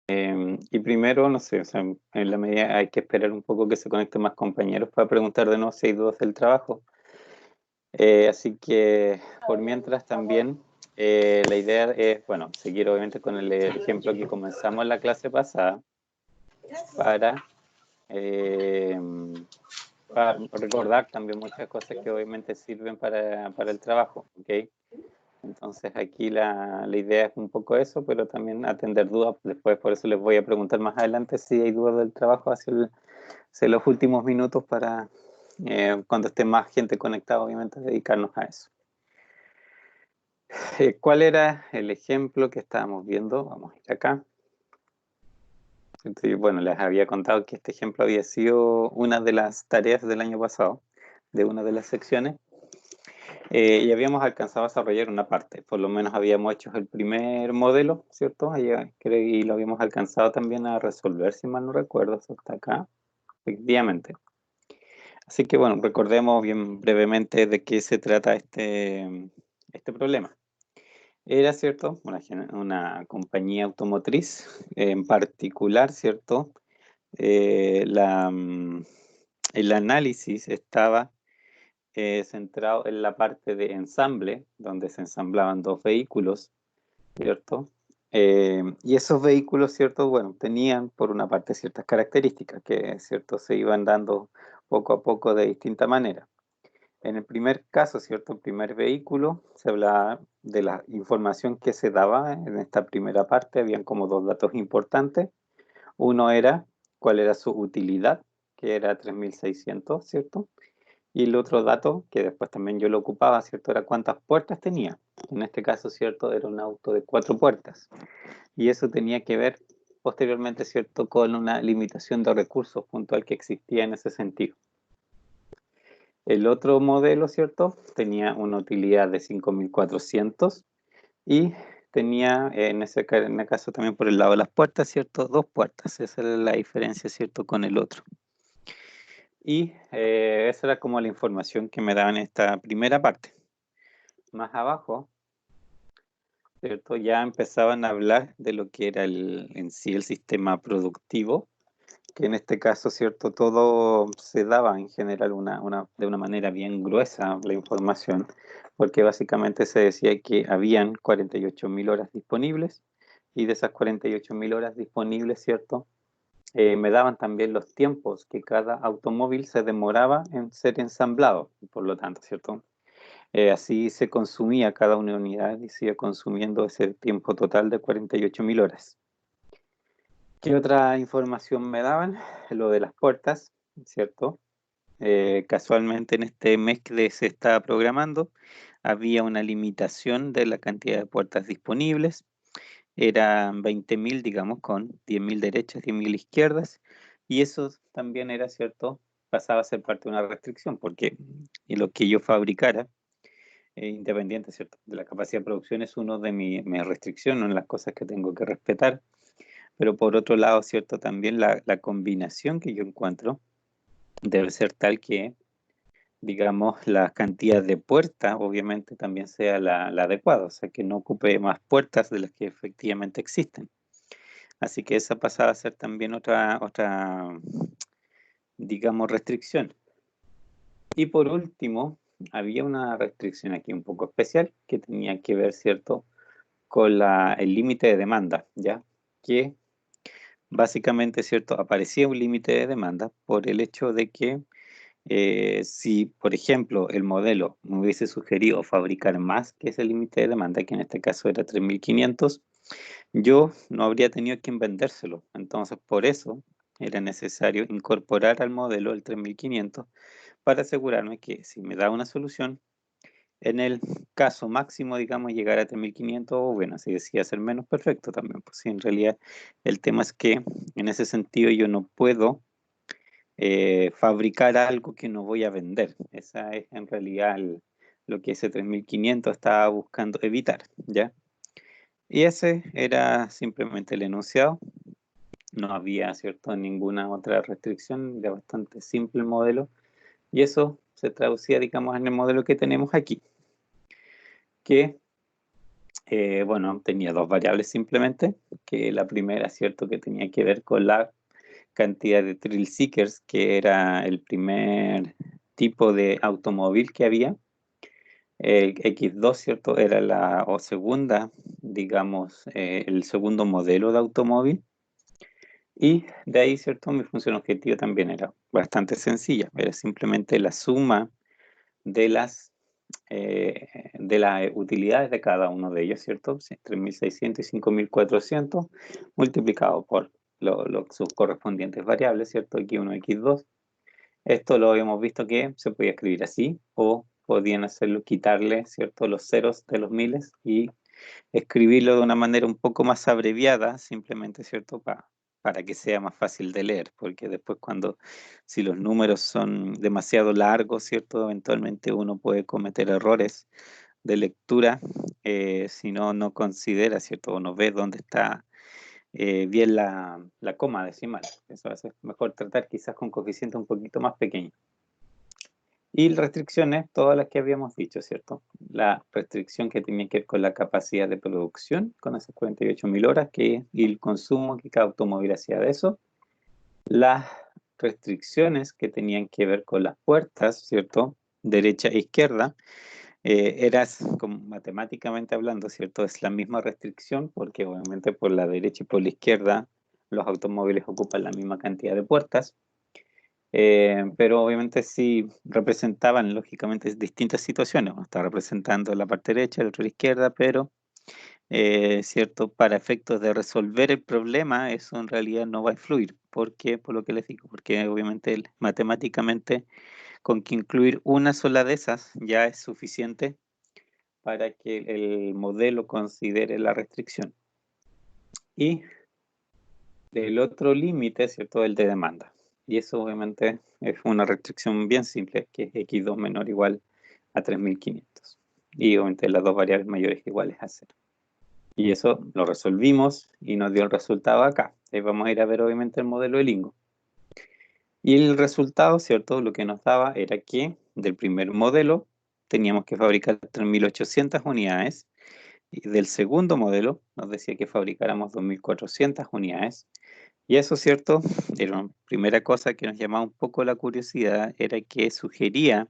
Y primero, no sé, o sea, en la medida hay que esperar un poco que se conecten más compañeros para preguntar de nuevo si hay dudas del trabajo. Así que por mientras también la idea es, bueno, seguir obviamente con el ejemplo que comenzamos la clase pasada para, eh, para recordar también muchas cosas que obviamente sirven para el trabajo, ¿ok? Entonces aquí la idea es un poco eso, pero también atender dudas. Después por eso les voy a preguntar más adelante si hay dudas del trabajo hacia los últimos minutos para cuando esté más gente conectada, obviamente dedicarnos a eso. ¿Cuál era el ejemplo que estábamos viendo? Vamos a ir acá. Entonces, bueno, les había contado que este ejemplo había sido una de las tareas del año pasado, de una de las secciones. Y habíamos alcanzado a desarrollar una parte, por lo menos habíamos hecho el primer modelo, ¿cierto? Y lo habíamos alcanzado también a resolver, si mal no recuerdo, hasta acá, efectivamente. Así que bueno, recordemos bien brevemente de qué se trata este problema. Era, ¿cierto? Una compañía automotriz en particular, ¿cierto? El análisis estaba centrado en la parte de ensamble, donde se ensamblaban dos vehículos, ¿cierto? Y esos vehículos, ¿cierto? Bueno, tenían por una parte ciertas características que, ¿cierto? Se iban dando poco a poco de distinta manera. En el primer caso, ¿cierto? El primer vehículo, se hablaba de la información que se daba en esta primera parte, habían como dos datos importantes. Uno era cuál era su utilidad, que era 3600, ¿cierto? Y el otro dato, que después también yo lo ocupaba, ¿cierto? Era cuántas puertas tenía. En este caso, ¿cierto? Era un auto de 4 puertas. Y eso tenía que ver posteriormente, ¿cierto? Con una limitación de recursos puntual que existía en ese sentido. El otro modelo, ¿cierto? Tenía una utilidad de 5400 y tenía, en ese caso también por el lado de las puertas, ¿cierto? 2 puertas. Esa es la diferencia, ¿cierto? Con el otro. Y esa era como la información que me daban en esta primera parte. Más abajo, ¿cierto? Ya empezaban a hablar de lo que era en sí el sistema productivo, que en este caso, ¿cierto? Todo se daba en general de una manera bien gruesa la información, porque básicamente se decía que habían 48.000 horas disponibles y de esas 48.000 horas disponibles, ¿cierto? Me daban también los tiempos que cada automóvil se demoraba en ser ensamblado, por lo tanto, ¿cierto? Así se consumía cada una unidad y se iba consumiendo ese tiempo total de 48.000 horas. ¿Qué otra información me daban? Lo de las puertas, ¿cierto? Casualmente en este mes que se estaba programando había una limitación de la cantidad de puertas disponibles. Eran 20.000, digamos, con 10.000 derechas, 10.000 izquierdas. Y eso también era, ¿cierto? Pasaba a ser parte de una restricción, porque lo que yo fabricara independiente, ¿cierto? De la capacidad de producción es uno de mis restricciones, una de las cosas que tengo que respetar, pero por otro lado, ¿cierto? También la combinación que yo encuentro debe ser tal que, digamos, la cantidad de puertas obviamente también sea la adecuada, o sea, que no ocupe más puertas de las que efectivamente existen. Así que esa pasaba a ser también otra, digamos, restricción. Y por último, había una restricción aquí un poco especial que tenía que ver, ¿cierto? Con el límite de demanda, ¿ya? Que básicamente, ¿cierto? Aparecía un límite de demanda por el hecho de que si, por ejemplo, el modelo me hubiese sugerido fabricar más que ese límite de demanda, que en este caso era 3.500, yo no habría tenido quien vendérselo. Entonces, por eso era necesario incorporar al modelo el 3.500 para asegurarme que si me da una solución, en el caso máximo, digamos, llegar a 3.500, o bueno, si decía ser menos, perfecto también. Pues sí, en realidad el tema es que en ese sentido yo no puedo fabricar algo que no voy a vender. Esa es en realidad lo que ese 3.500 estaba buscando evitar, ¿ya? Y ese era simplemente el enunciado. No había, ¿cierto?, ninguna otra restricción. Era bastante simple el modelo. Y eso se traducía, digamos, en el modelo que tenemos aquí, que bueno, tenía dos variables simplemente, que la primera, ¿cierto?, que tenía que ver con la cantidad de thrill seekers, que era el primer tipo de automóvil que había. El X2, ¿cierto?, era la o segunda, digamos, el segundo modelo de automóvil. Y de ahí, ¿cierto?, mi función objetiva también era bastante sencilla, era simplemente la suma de las utilidades de cada uno de ellos, ¿cierto? 3.600 y 5.400 multiplicado por sus correspondientes variables, ¿cierto? X1, X2. Esto lo habíamos visto que se podía escribir así, o podían hacerlo, quitarle, ¿cierto?, los ceros de los miles y escribirlo de una manera un poco más abreviada, simplemente, ¿cierto?, para que sea más fácil de leer, porque después si los números son demasiado largos, ¿cierto?, eventualmente uno puede cometer errores de lectura si no considera, ¿cierto?, o no ve dónde está bien la coma decimal. Eso es mejor tratar quizás con coeficientes un poquito más pequeños. Y restricciones, todas las que habíamos dicho, ¿cierto? La restricción que tenía que ver con la capacidad de producción, con esas 48.000 horas, y el consumo que cada automóvil hacía de eso. Las restricciones que tenían que ver con las puertas, ¿cierto? Derecha e izquierda. Como matemáticamente hablando, ¿cierto? Es la misma restricción, porque obviamente por la derecha y por la izquierda los automóviles ocupan la misma cantidad de puertas. Pero obviamente sí representaban lógicamente distintas situaciones. Uno está representando la parte derecha, el otro la izquierda, pero cierto, para efectos de resolver el problema, eso en realidad no va a influir. ¿Por qué? Por lo que les digo, porque obviamente matemáticamente con que incluir una sola de esas ya es suficiente para que el modelo considere la restricción. Y el otro límite, ¿cierto?, el de demanda. Y eso obviamente es una restricción bien simple, que es x2 menor o igual a 3.500. Y obviamente las dos variables mayores iguales a 0. Y eso lo resolvimos y nos dio el resultado acá. Ahí vamos a ir a ver obviamente el modelo de Lingo. Y el resultado, ¿cierto?, lo que nos daba era que del primer modelo teníamos que fabricar 3.800 unidades. Y del segundo modelo nos decía que fabricáramos 2.400 unidades. Y eso, ¿cierto?, era una primera cosa que nos llamaba un poco la curiosidad, era que sugería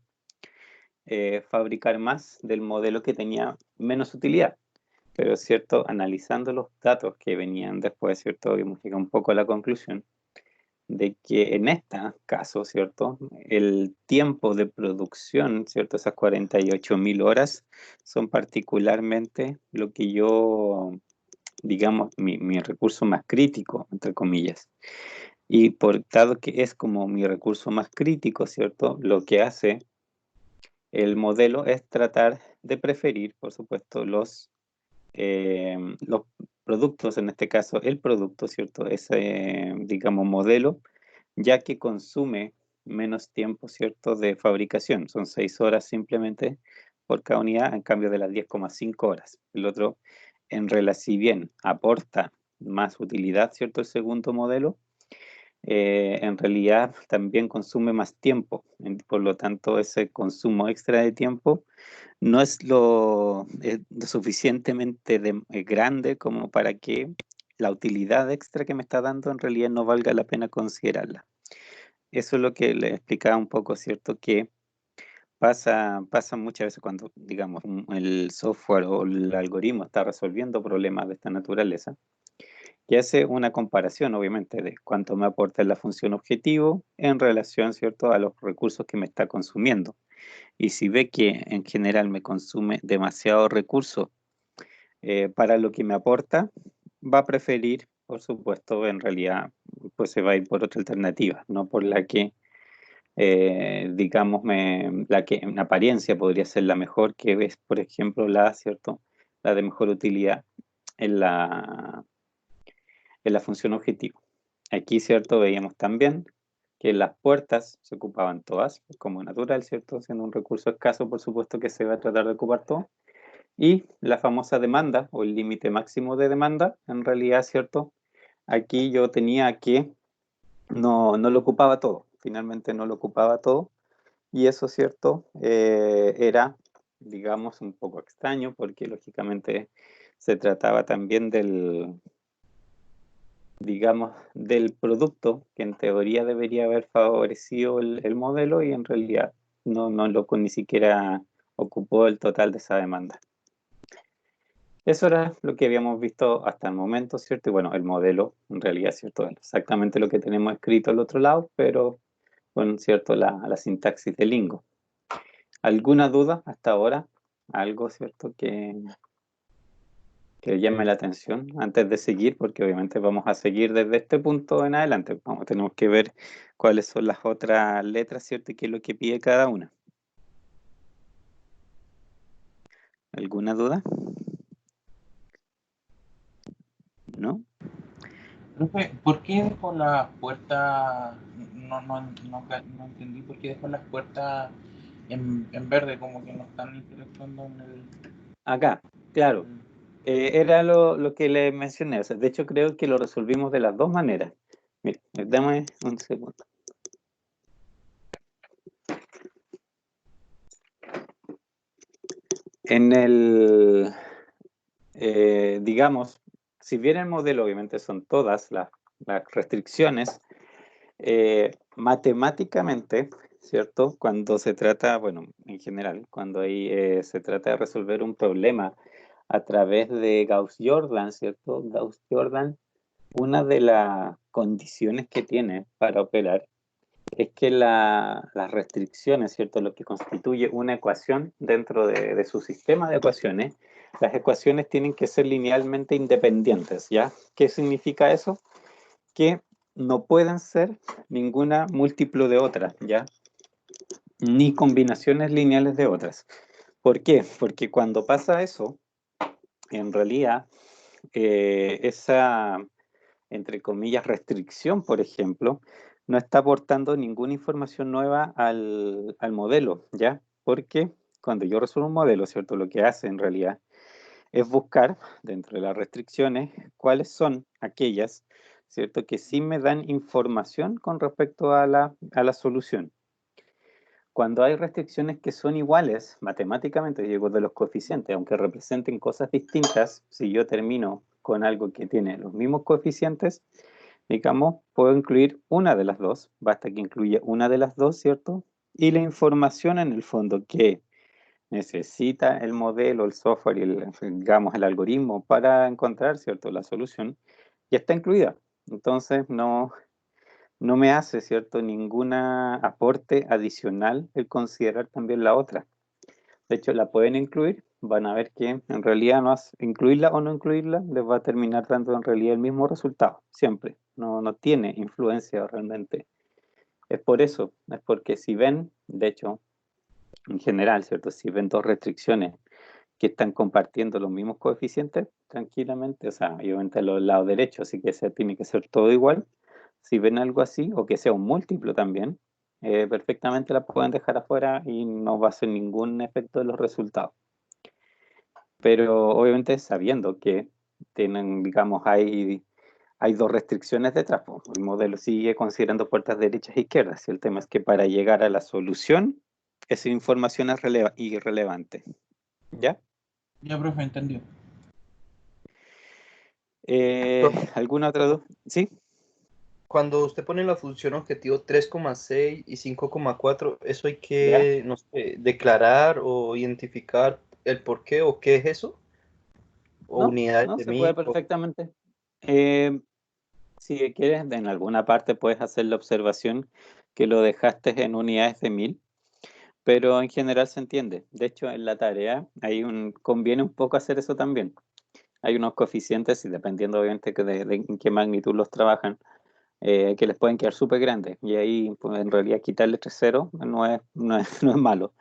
fabricar más del modelo que tenía menos utilidad. Pero, ¿cierto?, analizando los datos que venían después, ¿cierto?, hemos llegado un poco a la conclusión de que en este caso, ¿cierto?, el tiempo de producción, ¿cierto?, esas 48.000 horas son particularmente lo que yo, digamos, mi recurso más crítico, entre comillas. Y por dado que es como mi recurso más crítico, ¿cierto?, lo que hace el modelo es tratar de preferir, por supuesto, los productos, en este caso el producto, ¿cierto? Ese, digamos, modelo, ya que consume menos tiempo, ¿cierto?, de fabricación. Son 6 horas simplemente por cada unidad, en cambio de las 10,5 horas. El otro, si bien aporta más utilidad, ¿cierto?, el segundo modelo, en realidad también consume más tiempo. Por lo tanto, ese consumo extra de tiempo no es lo suficientemente grande como para que la utilidad extra que me está dando en realidad no valga la pena considerarla. Eso es lo que le explicaba un poco, ¿cierto? Que pasa muchas veces cuando, digamos, el software o el algoritmo está resolviendo problemas de esta naturaleza, que hace una comparación, obviamente, de cuánto me aporta la función objetivo en relación, ¿cierto?, a los recursos que me está consumiendo. Y si ve que en general me consume demasiado recurso para lo que me aporta, va a preferir, por supuesto, en realidad, pues se va a ir por otra alternativa, no por la que, digamos, la que en apariencia podría ser la mejor, que es, por ejemplo, ¿cierto?, la de mejor utilidad en la función objetivo. Aquí, ¿cierto?, veíamos también que las puertas se ocupaban todas, como natural, ¿cierto?, siendo un recurso escaso, por supuesto que se va a tratar de ocupar todo. Y la famosa demanda, o el límite máximo de demanda, en realidad, ¿cierto?, aquí yo tenía que no lo ocupaba todo, finalmente no lo ocupaba todo, y eso, ¿cierto?, era, digamos, un poco extraño, porque lógicamente se trataba también digamos, del producto que en teoría debería haber favorecido el modelo y en realidad ni siquiera ocupó el total de esa demanda. Eso era lo que habíamos visto hasta el momento, ¿cierto? Y bueno, el modelo, en realidad, ¿cierto? Es exactamente lo que tenemos escrito al otro lado, pero con, ¿cierto? La sintaxis de Lingo. ¿Alguna duda hasta ahora? ¿Algo, ¿cierto? Que llame la atención antes de seguir, porque obviamente vamos a seguir desde este punto en adelante. Tenemos que ver cuáles son las otras letras, ¿cierto? Y qué es lo que pide cada una. ¿Alguna duda? ¿No? Profe, ¿por qué dejó las puertas? No entendí por qué dejó las puertas en verde, como que no están interactuando en el. Acá, claro. Era lo que le mencioné. O sea, de hecho, creo que lo resolvimos de las dos maneras. Mire, dame un segundo. En el, digamos, si bien el modelo obviamente son todas las restricciones, matemáticamente, ¿cierto? Cuando se trata, bueno, en general, cuando ahí se trata de resolver un problema a través de Gauss-Jordan, ¿cierto? Gauss-Jordan, una de las condiciones que tiene para operar es que las restricciones, ¿cierto? Lo que constituye una ecuación dentro de su sistema de ecuaciones, las ecuaciones tienen que ser linealmente independientes, ¿ya? ¿Qué significa eso? Que no pueden ser ninguna múltiplo de otra, ¿ya? Ni combinaciones lineales de otras. ¿Por qué? Porque cuando pasa eso, en realidad, esa, entre comillas, restricción, por ejemplo, no está aportando ninguna información nueva al modelo, ¿ya? Porque cuando yo resuelvo un modelo, ¿cierto? Lo que hace en realidad es buscar, dentro de las restricciones, cuáles son aquellas, ¿cierto? Que sí me dan información con respecto a la solución. Cuando hay restricciones que son iguales matemáticamente, digo, de los coeficientes, aunque representen cosas distintas, si yo termino con algo que tiene los mismos coeficientes, digamos, puedo incluir una de las dos, basta que incluya una de las dos, ¿cierto? Y la información en el fondo que necesita el modelo, el software y digamos, el algoritmo para encontrar, ¿cierto? La solución ya está incluida. Entonces, no me hace, ¿cierto? Ningún aporte adicional el considerar también la otra. De hecho, la pueden incluir, van a ver que en realidad incluirla o no incluirla les va a terminar dando en realidad el mismo resultado, siempre. No tiene influencia realmente. Es por eso, es porque si ven, de hecho, en general, ¿cierto? Si ven dos restricciones que están compartiendo los mismos coeficientes, tranquilamente, o sea, obviamente los lados derechos, así que tiene que ser todo igual. Si ven algo así, o que sea un múltiplo también, perfectamente la pueden dejar afuera y no va a hacer ningún efecto de los resultados. Pero obviamente sabiendo que tienen, digamos, hay dos restricciones detrás, pues. El modelo sigue considerando puertas derechas e izquierdas. Y el tema es que para llegar a la solución, esa información es irrelevante. ¿Ya? Ya, profe, entendió. ¿Alguna otra duda? ¿Sí? Cuando usted pone la función objetivo 3,6 y 5,4, eso hay ¿Ya? que, no sé, declarar o identificar el por qué o qué es eso, o No, unidades no, de se puede mil. perfectamente. Eh, si quieres, en alguna parte puedes hacer la observación que lo dejaste en unidades de 1000, pero en general se entiende. De hecho, en la tarea conviene un poco hacer eso también. Hay unos coeficientes, y dependiendo obviamente de en qué magnitud los trabajan, que les pueden quedar súper grandes. Y ahí, pues, en realidad, quitarle 3 ceros no es malo.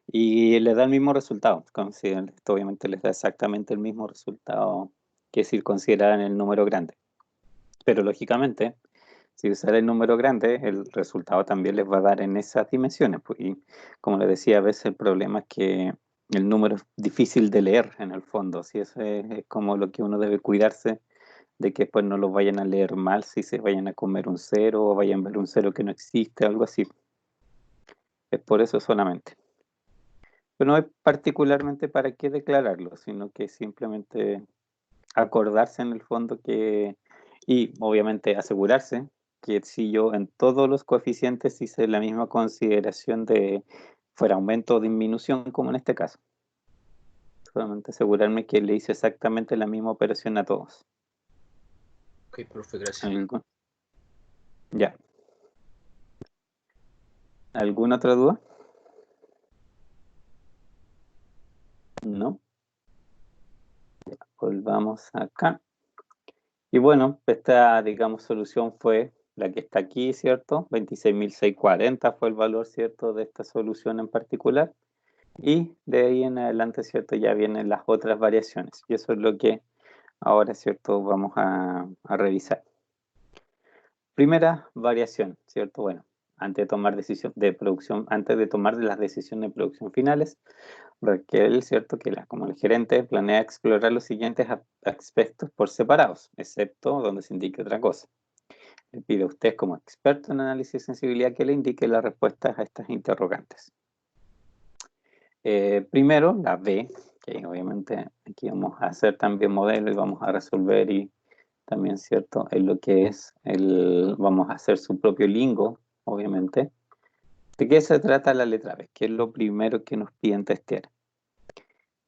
Y les da el mismo resultado. Esto obviamente les da exactamente el mismo resultado que si consideraran el número grande. Pero lógicamente, si usar el número grande, el resultado también les va a dar en esas dimensiones, pues. Y como les decía, a veces el problema es que el número es difícil de leer en el fondo. Si eso es como lo que uno debe cuidarse de que después no lo vayan a leer mal, si se vayan a comer un cero o vayan a ver un cero que no existe, algo así. Es por eso solamente. Pero no es particularmente para qué declararlo, sino que simplemente acordarse en el fondo que Y obviamente asegurarse que si yo en todos los coeficientes hice la misma consideración de fuera aumento o disminución, como en este caso. Solamente asegurarme que le hice exactamente la misma operación a todos. Ok, profe, gracias. ¿Algo? Ya. ¿Alguna otra duda? No. Ya, volvamos acá. Y bueno, esta, digamos, solución fue la que está aquí, ¿cierto? 26.640 fue el valor, ¿cierto?, de esta solución en particular. Y de ahí en adelante, ¿cierto?, ya vienen las otras variaciones. Y eso es lo que ahora, ¿cierto?, vamos a revisar. Primera variación, ¿cierto? Bueno, antes de tomar decisión de producción, antes de tomar las decisiones de producción finales, Raquel, ¿cierto?, que como el gerente planea explorar los siguientes aspectos por separados, excepto donde se indique otra cosa. Le pide a usted, como experto en análisis de sensibilidad, que le indique las respuestas a estas interrogantes. Primero, la B, que obviamente aquí vamos a hacer también modelo y vamos a resolver y también, ¿cierto?, en lo que es vamos a hacer su propio lingo, obviamente. ¿De qué se trata la letra B? ¿Qué es lo primero que nos piden testear?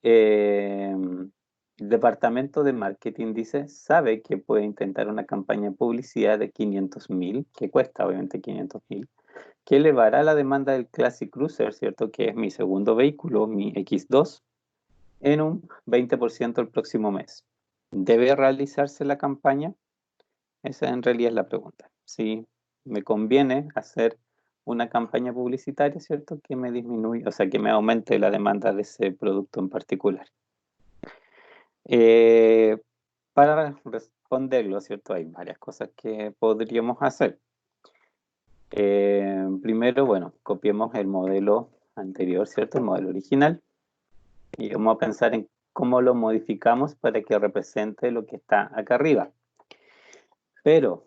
El departamento de marketing dice, sabe que puede intentar una campaña de publicidad de 500.000, que cuesta obviamente 500.000, que elevará la demanda del Classic Cruiser, ¿cierto?, que es mi segundo vehículo, mi X2, en un 20% el próximo mes. ¿Debe realizarse la campaña? Esa en realidad es la pregunta. Si me conviene hacer una campaña publicitaria, ¿cierto?, que me disminuya, o sea, que me aumente la demanda de ese producto en particular. Para responderlo, ¿cierto?, hay varias cosas que podríamos hacer. Primero, bueno, copiemos el modelo anterior, ¿cierto?, el modelo original, y vamos a pensar en cómo lo modificamos para que represente lo que está acá arriba. Pero,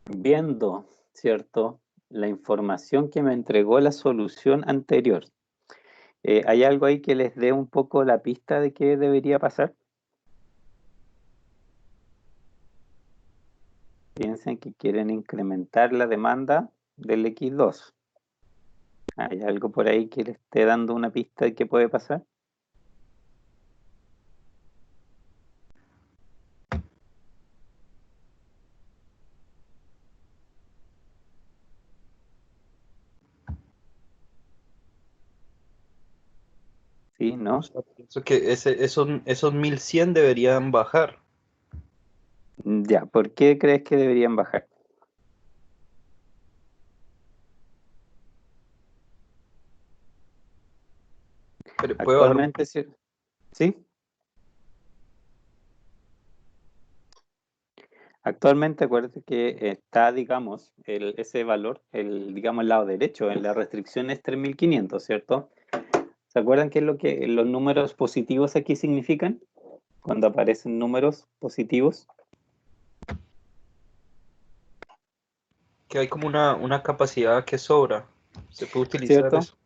viendo, ¿cierto?, la información que me entregó la solución anterior, ¿hay algo ahí que les dé un poco la pista de qué debería pasar? Piensen que quieren incrementar la demanda del X2. ¿Hay algo por ahí que les esté dando una pista de qué puede pasar? ¿Sí? ¿No? O sea, pienso que esos 1100 deberían bajar. Ya, ¿por qué crees que deberían bajar? Pero puede bajar Actualmente, ¿sí? Actualmente, acuérdate que está, digamos, ese valor, digamos, el lado derecho, en la restricción es 3.500, ¿cierto? ¿Se acuerdan qué es lo que los números positivos aquí significan? Cuando aparecen números positivos. que hay como una capacidad que sobra. Se puede utilizar ¿Cierto? eso.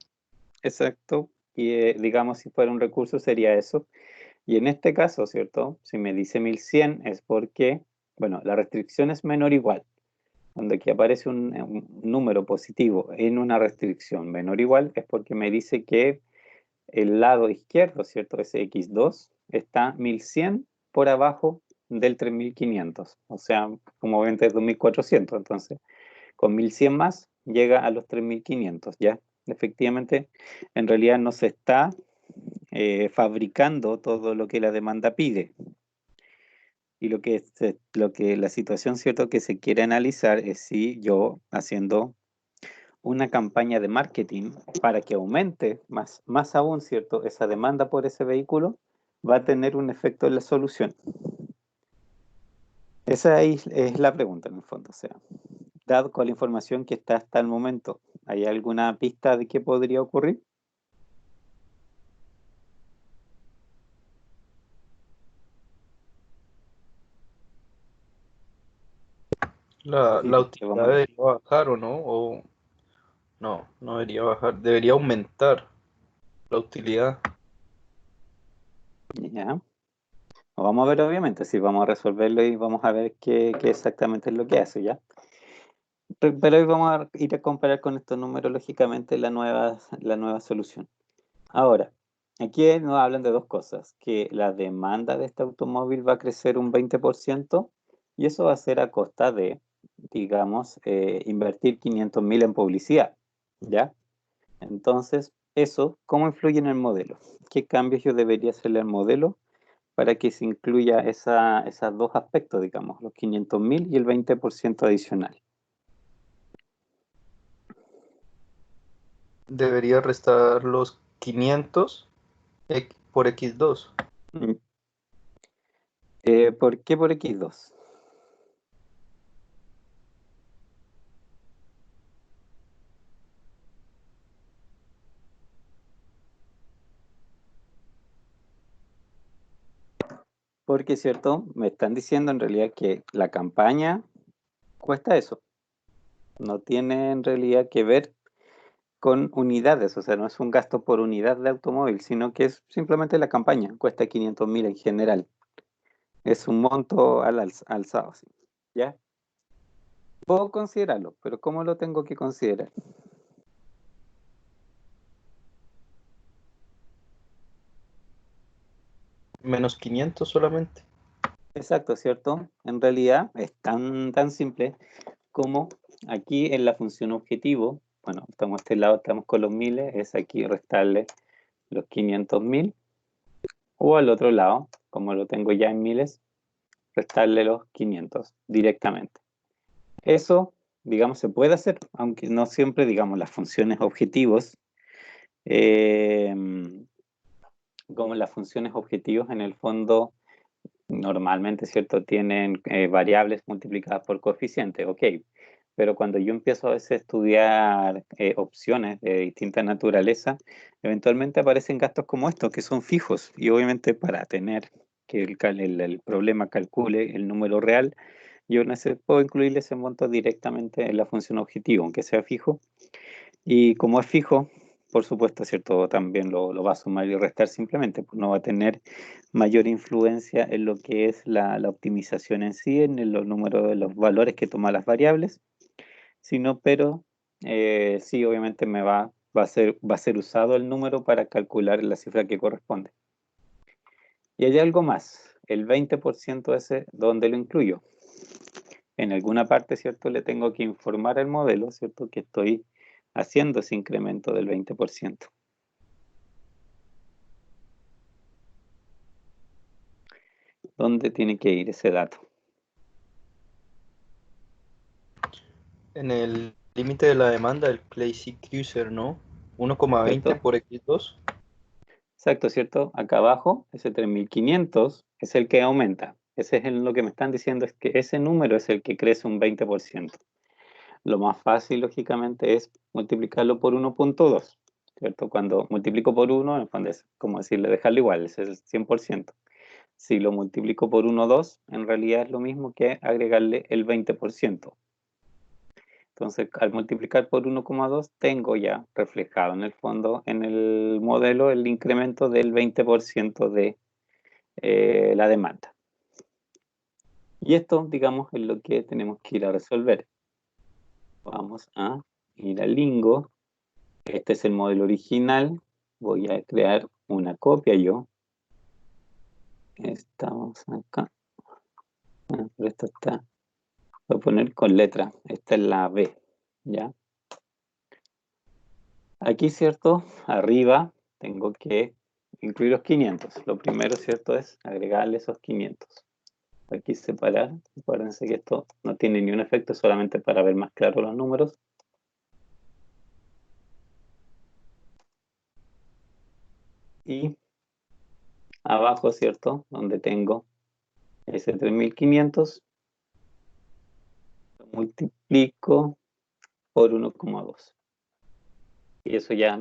Exacto. Y digamos, si fuera un recurso sería eso. Y en este caso, ¿cierto? Si me dice 1100 es porque, bueno, la restricción es menor o igual. Cuando aquí aparece un número positivo en una restricción menor o igual es porque me dice que el lado izquierdo, ¿cierto? Ese X2 está 1100 por abajo del 3.500. O sea, como ven, es 2.400. Entonces, con 1100 más llega a los 3.500, ¿ya? Efectivamente, en realidad no se está fabricando todo lo que la demanda pide. Y lo que la situación, ¿cierto?, que se quiere analizar es si yo, haciendo una campaña de marketing para que aumente más aún, ¿cierto?, esa demanda por ese vehículo, va a tener un efecto en la solución. Esa ahí es la pregunta en el fondo. O sea, dado con la información que está hasta el momento, ¿hay alguna pista de qué podría ocurrir? Sí, La porque utilidad vamos a... debería bajar o no, o no, no debería bajar, debería aumentar la utilidad. Ya. Lo vamos a ver obviamente, sí, vamos a resolverlo y vamos a ver qué exactamente es lo que hace, ¿ya? Pero hoy vamos a ir a comparar con estos números, lógicamente, la nueva solución. Ahora, aquí nos hablan de dos cosas, que la demanda de este automóvil va a crecer un 20% y eso va a ser a costa de, digamos, invertir 500.000 en publicidad, ¿ya? Entonces, eso, ¿cómo influye en el modelo? ¿Qué cambios yo debería hacerle al modelo para que se incluya esos dos aspectos, digamos, los 500.000 y el 20% adicional? Debería restar los 500 por X2. Mm, ¿Por qué por X2? Porque, ¿cierto? Me están diciendo en realidad que la campaña cuesta eso. No tiene en realidad que ver con unidades, o sea, no es un gasto por unidad de automóvil, sino que es simplemente la campaña, cuesta 500.000 en general. Es un monto alzado, ¿sí? ¿Ya? Puedo considerarlo, pero ¿cómo lo tengo que considerar? Menos 500 solamente. Exacto, ¿cierto? En realidad es tan simple como aquí en la función objetivo, bueno, estamos a este lado, estamos con los miles, es aquí restarle los 500.000, o al otro lado, como lo tengo ya en miles, restarle los 500 directamente. Eso, digamos, se puede hacer, aunque no siempre, digamos, las funciones objetivos, eh, como las funciones objetivos en el fondo normalmente, ¿cierto? Tienen variables multiplicadas por coeficiente, ok. Pero cuando yo empiezo a veces a estudiar opciones de distinta naturaleza, eventualmente aparecen gastos como estos, que son fijos. Y obviamente para tener que el problema calcule el número real, yo puedo incluirle ese monto directamente en la función objetivo, aunque sea fijo. Y como es fijo, por supuesto, ¿cierto? También lo va a sumar y restar simplemente, pues no va a tener mayor influencia en lo que es la optimización en sí, en los números de los valores que toma las variables, sino, pero sí, obviamente va a ser usado el número para calcular la cifra que corresponde. Y hay algo más, el 20% ese, ¿dónde lo incluyo? En alguna parte, ¿cierto? Le tengo que informar al modelo, ¿cierto? Que estoy haciendo ese incremento del 20%. ¿Dónde tiene que ir ese dato? En el límite de la demanda del Clay Cruiser, ¿no? 1,20 ¿Cierto? por X2. Exacto, ¿cierto? Acá abajo, ese 3.500 es el que aumenta. Ese es lo que me están diciendo, es que ese número es el que crece un 20%. Lo más fácil, lógicamente, es multiplicarlo por 1.2, ¿cierto? Cuando multiplico por 1, en el fondo es como decirle, dejarlo igual, es el 100%. Si lo multiplico por 1,2, en realidad es lo mismo que agregarle el 20%. Entonces, al multiplicar por 1,2, tengo ya reflejado en el fondo, en el modelo, el incremento del 20% de la demanda. Y esto, digamos, es lo que tenemos que ir a resolver. Vamos a ir al Lingo. Este es el modelo original. Voy a crear una copia yo. Estamos acá. Pero esto está. Voy a poner con letra. Esta es la B. ¿Ya? Aquí, ¿cierto? Arriba tengo que incluir los 500. Lo primero, ¿cierto? Es agregarle esos 500. Aquí separar. Acuérdense que esto no tiene ni un efecto, solamente para ver más claro los números. Y abajo, ¿cierto? Donde tengo ese 3.500, lo multiplico por 1,2. Y eso ya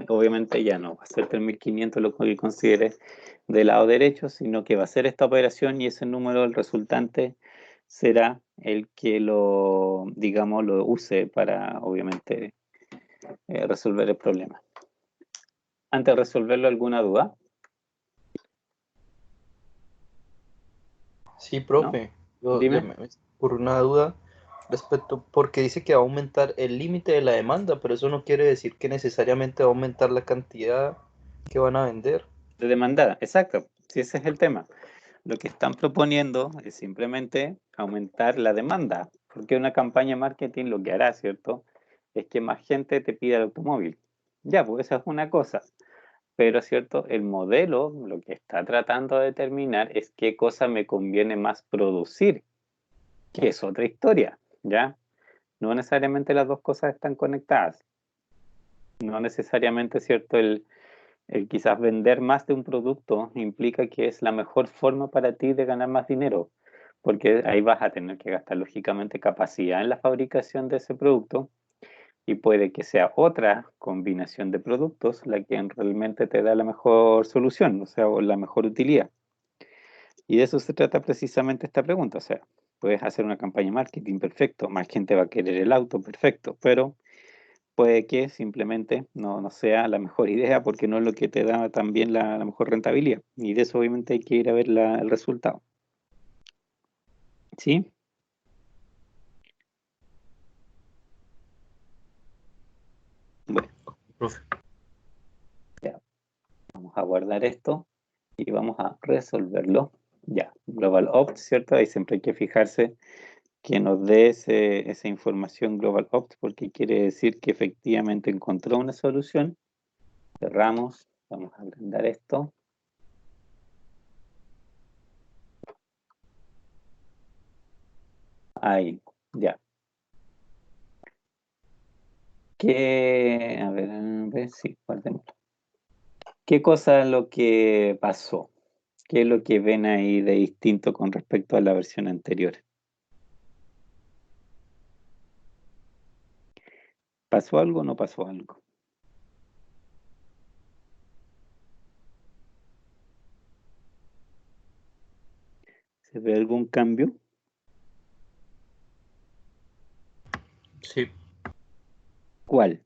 obviamente ya no va a ser 3.500 lo que considere del lado derecho, sino que va a ser esta operación y ese número, el resultante, será el que digamos, lo use para, obviamente, resolver el problema. Antes de resolverlo, ¿alguna duda? Sí, profe, Dime. me por una duda respecto, porque dice que va a aumentar el límite de la demanda, pero eso no quiere decir que necesariamente va a aumentar la cantidad que van a vender. De demandada, exacto. Si ese es el tema. Lo que están proponiendo es simplemente aumentar la demanda, porque una campaña de marketing lo que hará, ¿cierto? Es que más gente te pida el automóvil. Ya, pues esa es una cosa. Pero, ¿cierto? El modelo lo que está tratando de determinar es qué cosa me conviene más producir, que es otra historia, ¿ya? No necesariamente las dos cosas están conectadas. No necesariamente, ¿cierto? El quizás vender más de un producto implica que es la mejor forma para ti de ganar más dinero, porque ahí vas a tener que gastar lógicamente capacidad en la fabricación de ese producto y puede que sea otra combinación de productos la que realmente te da la mejor solución, o sea, o la mejor utilidad. Y de eso se trata precisamente esta pregunta, o sea, puedes hacer una campaña de marketing, perfecto, más gente va a querer el auto, perfecto, pero puede que simplemente no sea la mejor idea porque no es lo que te da también la mejor rentabilidad. Y de eso obviamente hay que ir a ver el resultado. ¿Sí? Bueno, Profe. ya, vamos a guardar esto y vamos a resolverlo. Ya, Global Opt, ¿cierto? Ahí siempre hay que fijarse que nos dé esa información Global Opt porque quiere decir que efectivamente encontró una solución. Cerramos, vamos a agrandar esto. Ahí, ya. A ver, sí, guardemos. ¿Qué cosa es lo que pasó? ¿Qué es lo que ven ahí de distinto con respecto a la versión anterior? ¿Pasó algo o no pasó algo? ¿Se ve algún cambio? Sí, ¿Cuál?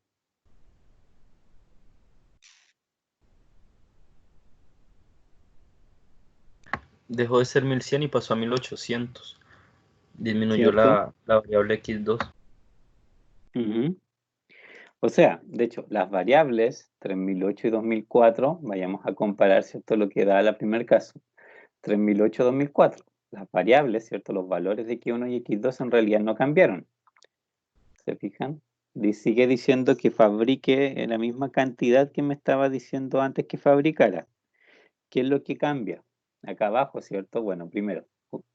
dejó de ser 1100 y pasó a 1800. Disminuyó ¿Cierto? la variable X2. Ujú. O sea, de hecho, las variables 3008 y 2004, vayamos a comparar, ¿cierto? Lo que da el primer caso, 3008 y 2004. Las variables, ¿cierto? Los valores de X1 y X2 en realidad no cambiaron. ¿Se fijan? Sigue diciendo que fabrique en la misma cantidad que me estaba diciendo antes que fabricara. ¿Qué es lo que cambia? Acá abajo, ¿cierto? Bueno, primero,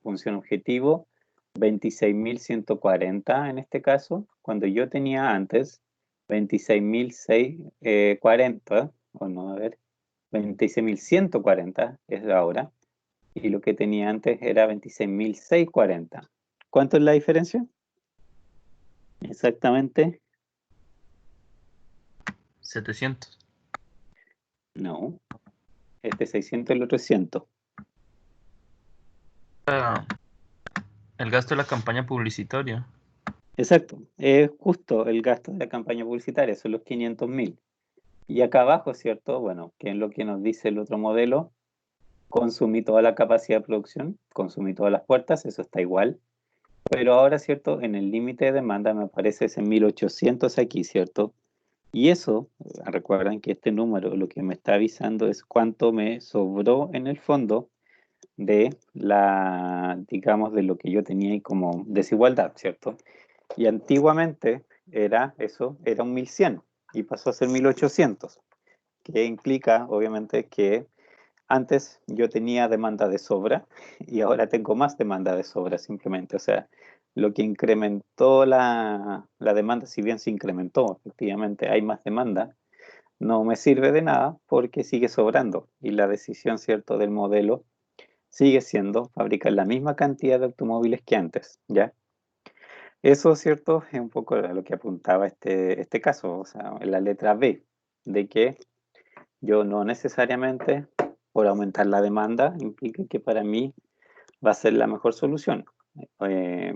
función objetivo 26.140 en este caso, cuando yo tenía antes 26.640, o no, a ver, 26.140 es ahora, y lo que tenía antes era 26.640. ¿Cuánto es la diferencia? Exactamente, 700. no, este 600 y el otro es 100. Ah, el gasto de la campaña publicitaria. Exacto, es justo el gasto de la campaña publicitaria, son los 500.000. Y acá abajo, ¿cierto? Bueno, ¿qué es lo que nos dice el otro modelo? Consumí toda la capacidad de producción, consumí todas las puertas, eso está igual. Pero ahora, ¿cierto? En el límite de demanda me aparece ese 1.800 aquí, ¿cierto? Y eso, recuerden que este número lo que me está avisando es cuánto me sobró en el fondo de digamos, de lo que yo tenía ahí como desigualdad, ¿cierto? Y antiguamente era un 1.100 y pasó a ser 1.800, que implica, obviamente, que antes yo tenía demanda de sobra y ahora tengo más demanda de sobra simplemente. O sea, lo que incrementó la demanda, si bien se incrementó, efectivamente hay más demanda, no me sirve de nada porque sigue sobrando y la decisión, ¿cierto?, del modelo sigue siendo fabricar la misma cantidad de automóviles que antes, ¿ya? Eso, ¿cierto? Es un poco a lo que apuntaba este caso, o sea, en la letra B, de que yo no necesariamente por aumentar la demanda implica que para mí va a ser la mejor solución. Eh,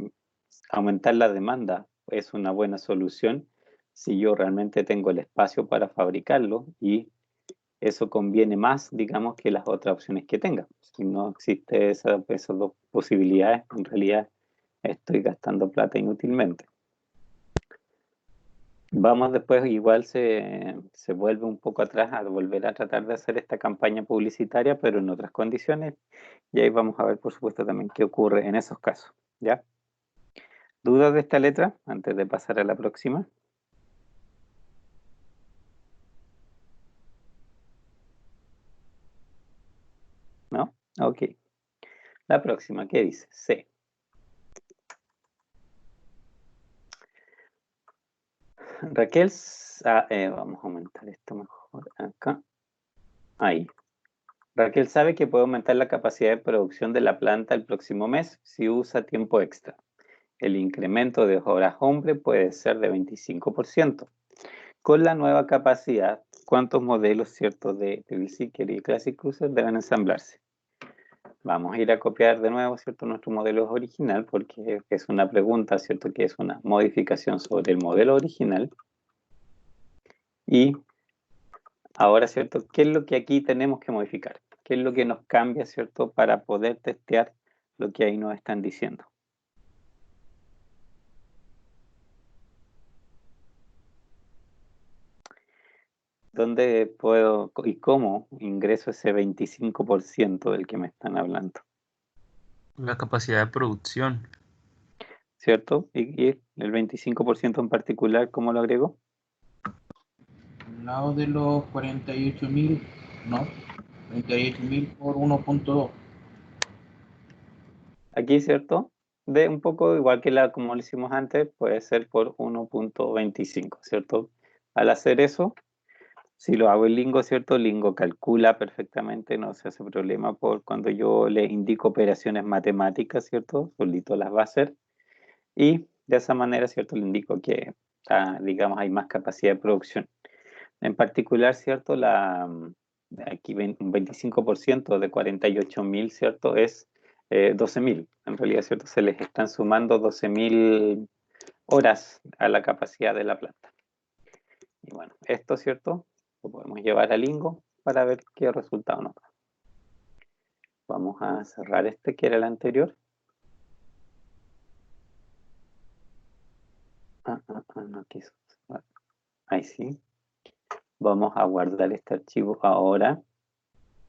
Aumentar la demanda es una buena solución si yo realmente tengo el espacio para fabricarlo y eso conviene más, digamos, que las otras opciones que tenga. Si no existe esas dos posibilidades, en realidad estoy gastando plata inútilmente. Vamos después, igual se vuelve un poco atrás a volver a tratar de hacer esta campaña publicitaria, pero en otras condiciones, y ahí vamos a ver, por supuesto, también qué ocurre en esos casos, ¿ya? ¿Dudas de esta letra antes de pasar a la próxima? ¿No? Ok. La próxima, ¿qué dice? C. Raquel, vamos a aumentar esto mejor acá. Ahí. Raquel sabe que puede aumentar la capacidad de producción de la planta el próximo mes si usa tiempo extra. El incremento de horas hombre puede ser de 25%. Con la nueva capacidad, ¿cuántos modelos ciertos de Seeker y Classic Cruiser deben ensamblarse? Vamos a ir a copiar de nuevo, ¿cierto?, nuestro modelo original, porque es una pregunta, ¿cierto?, que es una modificación sobre el modelo original. Y ahora, ¿cierto?, ¿qué es lo que aquí tenemos que modificar? ¿Qué es lo que nos cambia, ¿cierto?, para poder testear lo que ahí nos están diciendo? ¿Dónde puedo y cómo ingreso ese 25% del que me están hablando? La capacidad de producción. ¿Cierto? Y el 25% en particular, ¿cómo lo agrego? Al lado de los 48.000, ¿no? 48.000 por 1.2. Aquí, ¿cierto? De un poco igual que como lo hicimos antes, puede ser por 1.25, ¿cierto? Al hacer eso, si lo hago en Lingo, ¿cierto? Lingo calcula perfectamente, no se hace problema por cuando yo le indico operaciones matemáticas, ¿cierto? Solito las va a hacer. Y de esa manera, ¿cierto? Le indico que, digamos, hay más capacidad de producción. En particular, ¿cierto? Aquí un 25% de 48.000, ¿cierto? Es 12.000. En realidad, ¿cierto? Se les están sumando 12.000 horas a la capacidad de la planta. Y bueno, esto, ¿cierto? Lo podemos llevar a Lingo para ver qué resultado nos da. Vamos a cerrar este que era el anterior. No quiso. Ahí sí. Vamos a guardar este archivo ahora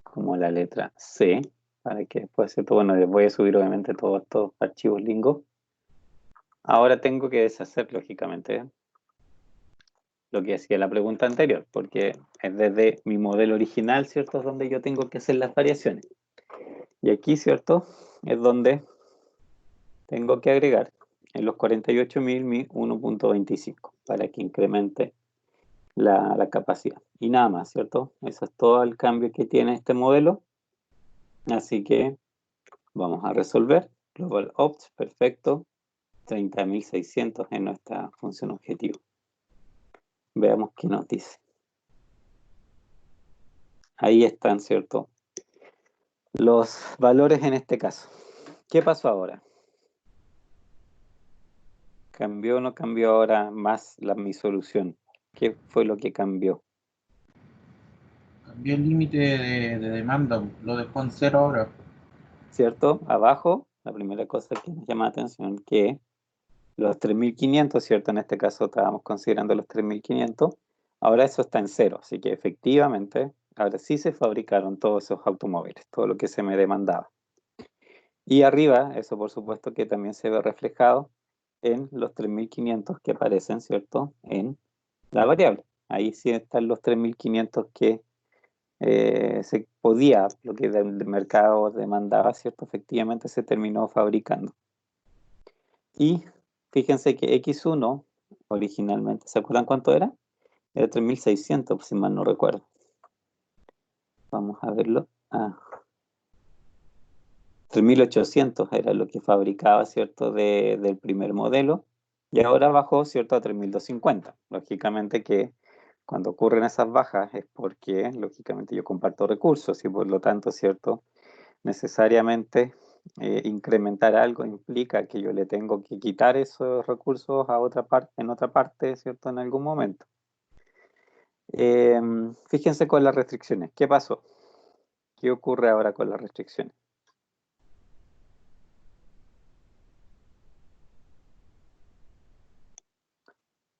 como la letra C, para que después, bueno, les voy a subir obviamente todos estos archivos Lingo. Ahora tengo que deshacer, lógicamente, lo que hacía la pregunta anterior, porque es desde mi modelo original, ¿cierto?, es donde yo tengo que hacer las variaciones. Y aquí, ¿cierto?, es donde tengo que agregar en los 48.000 mi 1.25 para que incremente la capacidad. Y nada más, ¿cierto? Eso es todo el cambio que tiene este modelo. Así que vamos a resolver. Global Opt, perfecto. 30.600 en nuestra función objetivo. Veamos qué nos dice. Ahí están, ¿cierto?, los valores en este caso. ¿Qué pasó ahora? ¿Cambió o no cambió ahora más mi solución? ¿Qué fue lo que cambió? Cambió el límite de demanda, lo dejó en 0 ahora. ¿Cierto? Abajo, la primera cosa que nos llama la atención, que los 3.500, ¿cierto? En este caso estábamos considerando los 3.500. Ahora eso está en 0, así que efectivamente, ahora sí se fabricaron todos esos automóviles, todo lo que se me demandaba. Y arriba, eso por supuesto que también se ve reflejado en los 3.500 que aparecen, ¿cierto?, en la variable. Ahí sí están los 3.500 que se podía, lo que el mercado demandaba, ¿cierto?, efectivamente se terminó fabricando. Y fíjense que X1 originalmente, ¿se acuerdan cuánto era? Era 3.600, si mal no recuerdo. Vamos a verlo. 3.800 era lo que fabricaba, ¿cierto?, del primer modelo. Y ahora bajó, ¿cierto?, a 3.250. Lógicamente que cuando ocurren esas bajas es porque, lógicamente, yo comparto recursos y por lo tanto, ¿cierto?, necesariamente incrementar algo implica que yo le tengo que quitar esos recursos a otra parte, en otra parte, ¿cierto?, en algún momento. Fíjense con las restricciones. ¿Qué pasó? ¿Qué ocurre ahora con las restricciones?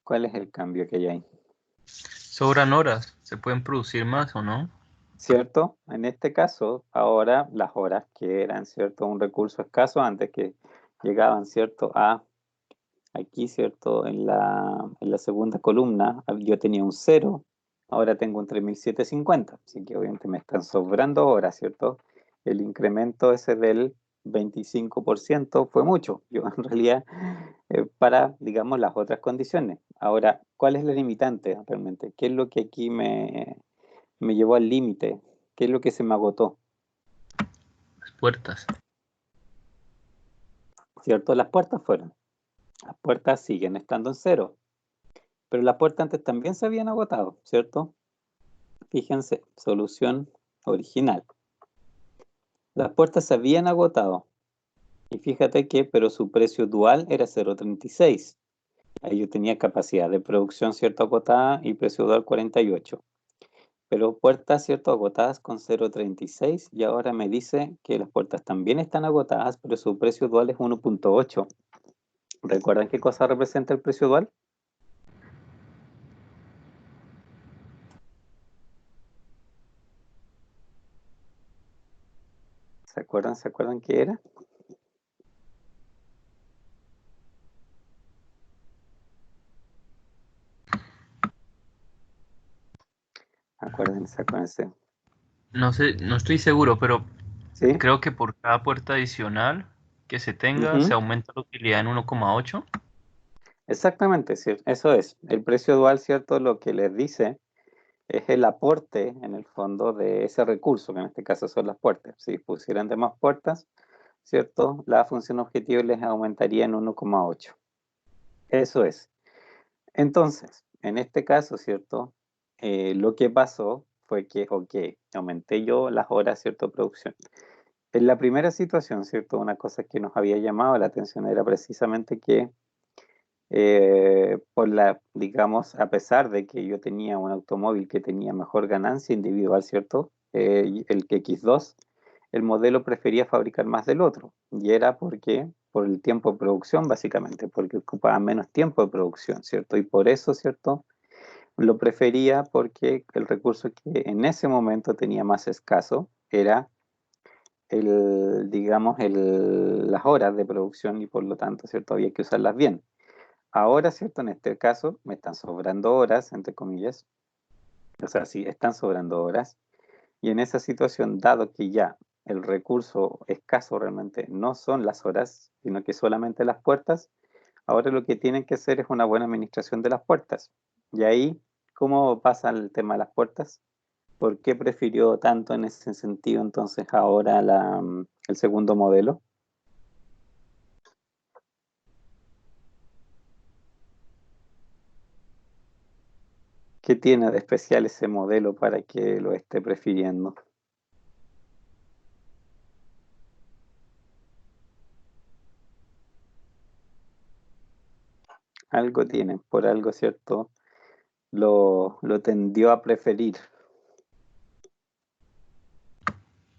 ¿Cuál es el cambio que hay ahí? Sobran horas, ¿se pueden producir más o no? ¿Cierto? En este caso, ahora las horas que eran, ¿cierto? Un recurso escaso antes que llegaban, ¿cierto? A aquí, ¿cierto? En la segunda columna yo tenía un 0, ahora tengo un 3750, así que obviamente me están sobrando horas, ¿cierto? El incremento ese del 25% fue mucho, yo en realidad, para, digamos, las otras condiciones. Ahora, ¿cuál es la limitante realmente? ¿Qué es lo que aquí me llevó al límite? ¿Qué es lo que se me agotó? Las puertas. ¿Cierto? Las puertas fueron. Las puertas siguen estando en 0, pero las puertas antes también se habían agotado, ¿cierto? Fíjense, solución original. Las puertas se habían agotado. Y fíjate que, pero su precio dual era 0,36. Ahí yo tenía capacidad de producción, ¿cierto? Agotada y precio dual 48. Pero puertas, ¿cierto? Agotadas con 0,36 y ahora me dice que las puertas también están agotadas, pero su precio dual es 1,8. ¿Recuerdan qué cosa representa el precio dual? ¿Se acuerdan? ¿Se acuerdan qué era? Acuérdense, acuérdense. No sé, no estoy seguro, pero ¿Sí? creo que por cada puerta adicional que se tenga, se Ujú. aumenta la utilidad en 1,8. Exactamente, sí, eso es. El precio dual, ¿cierto? Lo que les dice es el aporte, en el fondo, de ese recurso, que en este caso son las puertas. Si pusieran de más puertas, ¿cierto? La función objetivo les aumentaría en 1,8. Eso es. Entonces, en este caso, ¿cierto? Lo que pasó fue que, ok, aumenté yo las horas, ¿cierto? De producción. En la primera situación, ¿cierto? Una cosa que nos había llamado la atención era precisamente que digamos, a pesar de que yo tenía un automóvil que tenía mejor ganancia individual, ¿cierto? El que X2, el modelo prefería fabricar más del otro. Y era porque, por el tiempo de producción, básicamente, porque ocupaba menos tiempo de producción, ¿cierto? Y por eso, ¿cierto? Lo prefería porque el recurso que en ese momento tenía más escaso era digamos, las horas de producción y por lo tanto, ¿cierto? Había que usarlas bien. Ahora, ¿cierto? En este caso, me están sobrando horas, entre comillas. O sea, sí, están sobrando horas. Y en esa situación, dado que ya el recurso escaso realmente no son las horas, sino que solamente las puertas, ahora lo que tienen que hacer es una buena administración de las puertas. Y ahí, ¿cómo pasa el tema de las puertas? ¿Por qué prefirió tanto en ese sentido entonces ahora el segundo modelo? ¿Qué tiene de especial ese modelo para que lo esté prefiriendo? Algo tiene, por algo, ¿cierto? Lo tendió a preferir.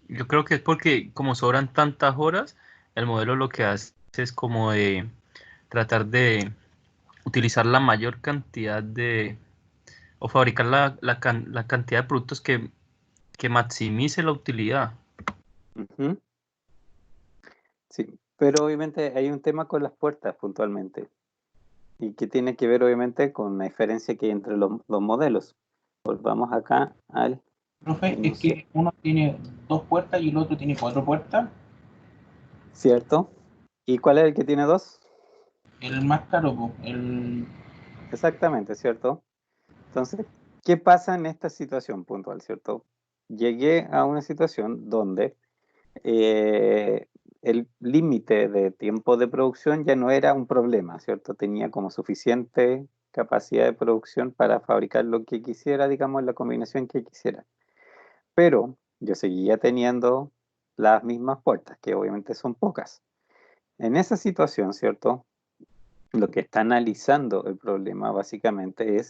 Yo creo que es porque como sobran tantas horas, el modelo lo que hace es como de tratar de utilizar la mayor cantidad o fabricar la cantidad de productos que maximice la utilidad. Ujú. Sí, pero obviamente hay un tema con las puertas puntualmente y que tiene que ver obviamente con la diferencia que hay entre los modelos. Volvamos acá al Profe, es enunciado, que uno tiene 2 puertas y el otro tiene 4 puertas. ¿cierto? ¿Y cuál es el que tiene dos? El más caro, po, el... Exactamente, ¿cierto? Entonces, ¿qué pasa en esta situación puntual, ¿cierto? Llegué a una situación donde eh, el límite de tiempo de producción ya no era un problema, ¿cierto? Tenía como suficiente capacidad de producción para fabricar lo que quisiera, digamos, la combinación que quisiera. Pero yo seguía teniendo las mismas puertas, que obviamente son pocas. En esa situación, ¿cierto? Lo que está analizando el problema básicamente es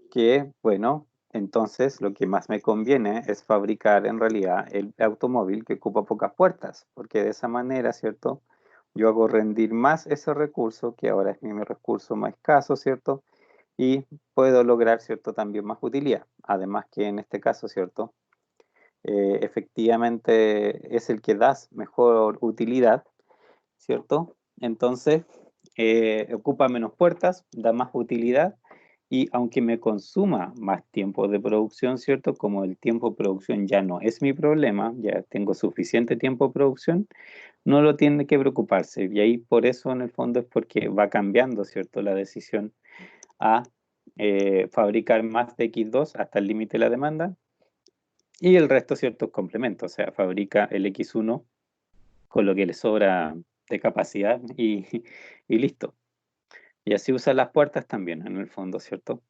que, bueno, entonces lo que más me conviene es fabricar en realidad el automóvil que ocupa pocas puertas, porque de esa manera, ¿cierto? Yo hago rendir más ese recurso, que ahora es mi recurso más escaso, ¿cierto? Y puedo lograr, ¿cierto? También más utilidad. Además que en este caso, ¿cierto? Efectivamente es el que da mejor utilidad, ¿cierto? Entonces, ocupa menos puertas, da más utilidad y aunque me consuma más tiempo de producción, ¿cierto? Como el tiempo de producción ya no es mi problema, ya tengo suficiente tiempo de producción, no lo tiene que preocuparse. Y ahí por eso en el fondo es porque va cambiando, ¿cierto? La decisión a fabricar más de X2 hasta el límite de la demanda y el resto, ¿cierto? Complemento, o sea, fabrica el X1 con lo que le sobra de capacidad y listo. Y así usa las puertas también, en el fondo, ¿cierto?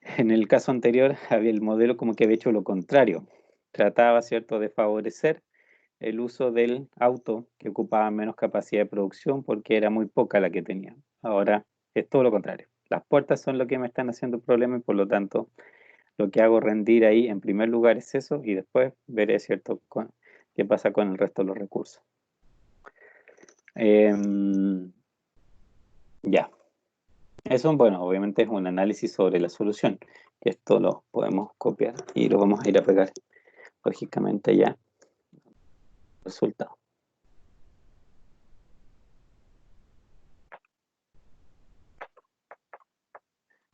En el caso anterior había el modelo como que había hecho lo contrario. Trataba, ¿cierto?, de favorecer el uso del auto que ocupaba menos capacidad de producción porque era muy poca la que tenía. Ahora es todo lo contrario. Las puertas son lo que me están haciendo problema y por lo tanto lo que hago rendir ahí en primer lugar es eso y después veré, ¿cierto?, qué pasa con el resto de los recursos. Ya. Eso, bueno, obviamente es un análisis sobre la solución, que esto lo podemos copiar y lo vamos a ir a pegar, lógicamente, ya. Resultado.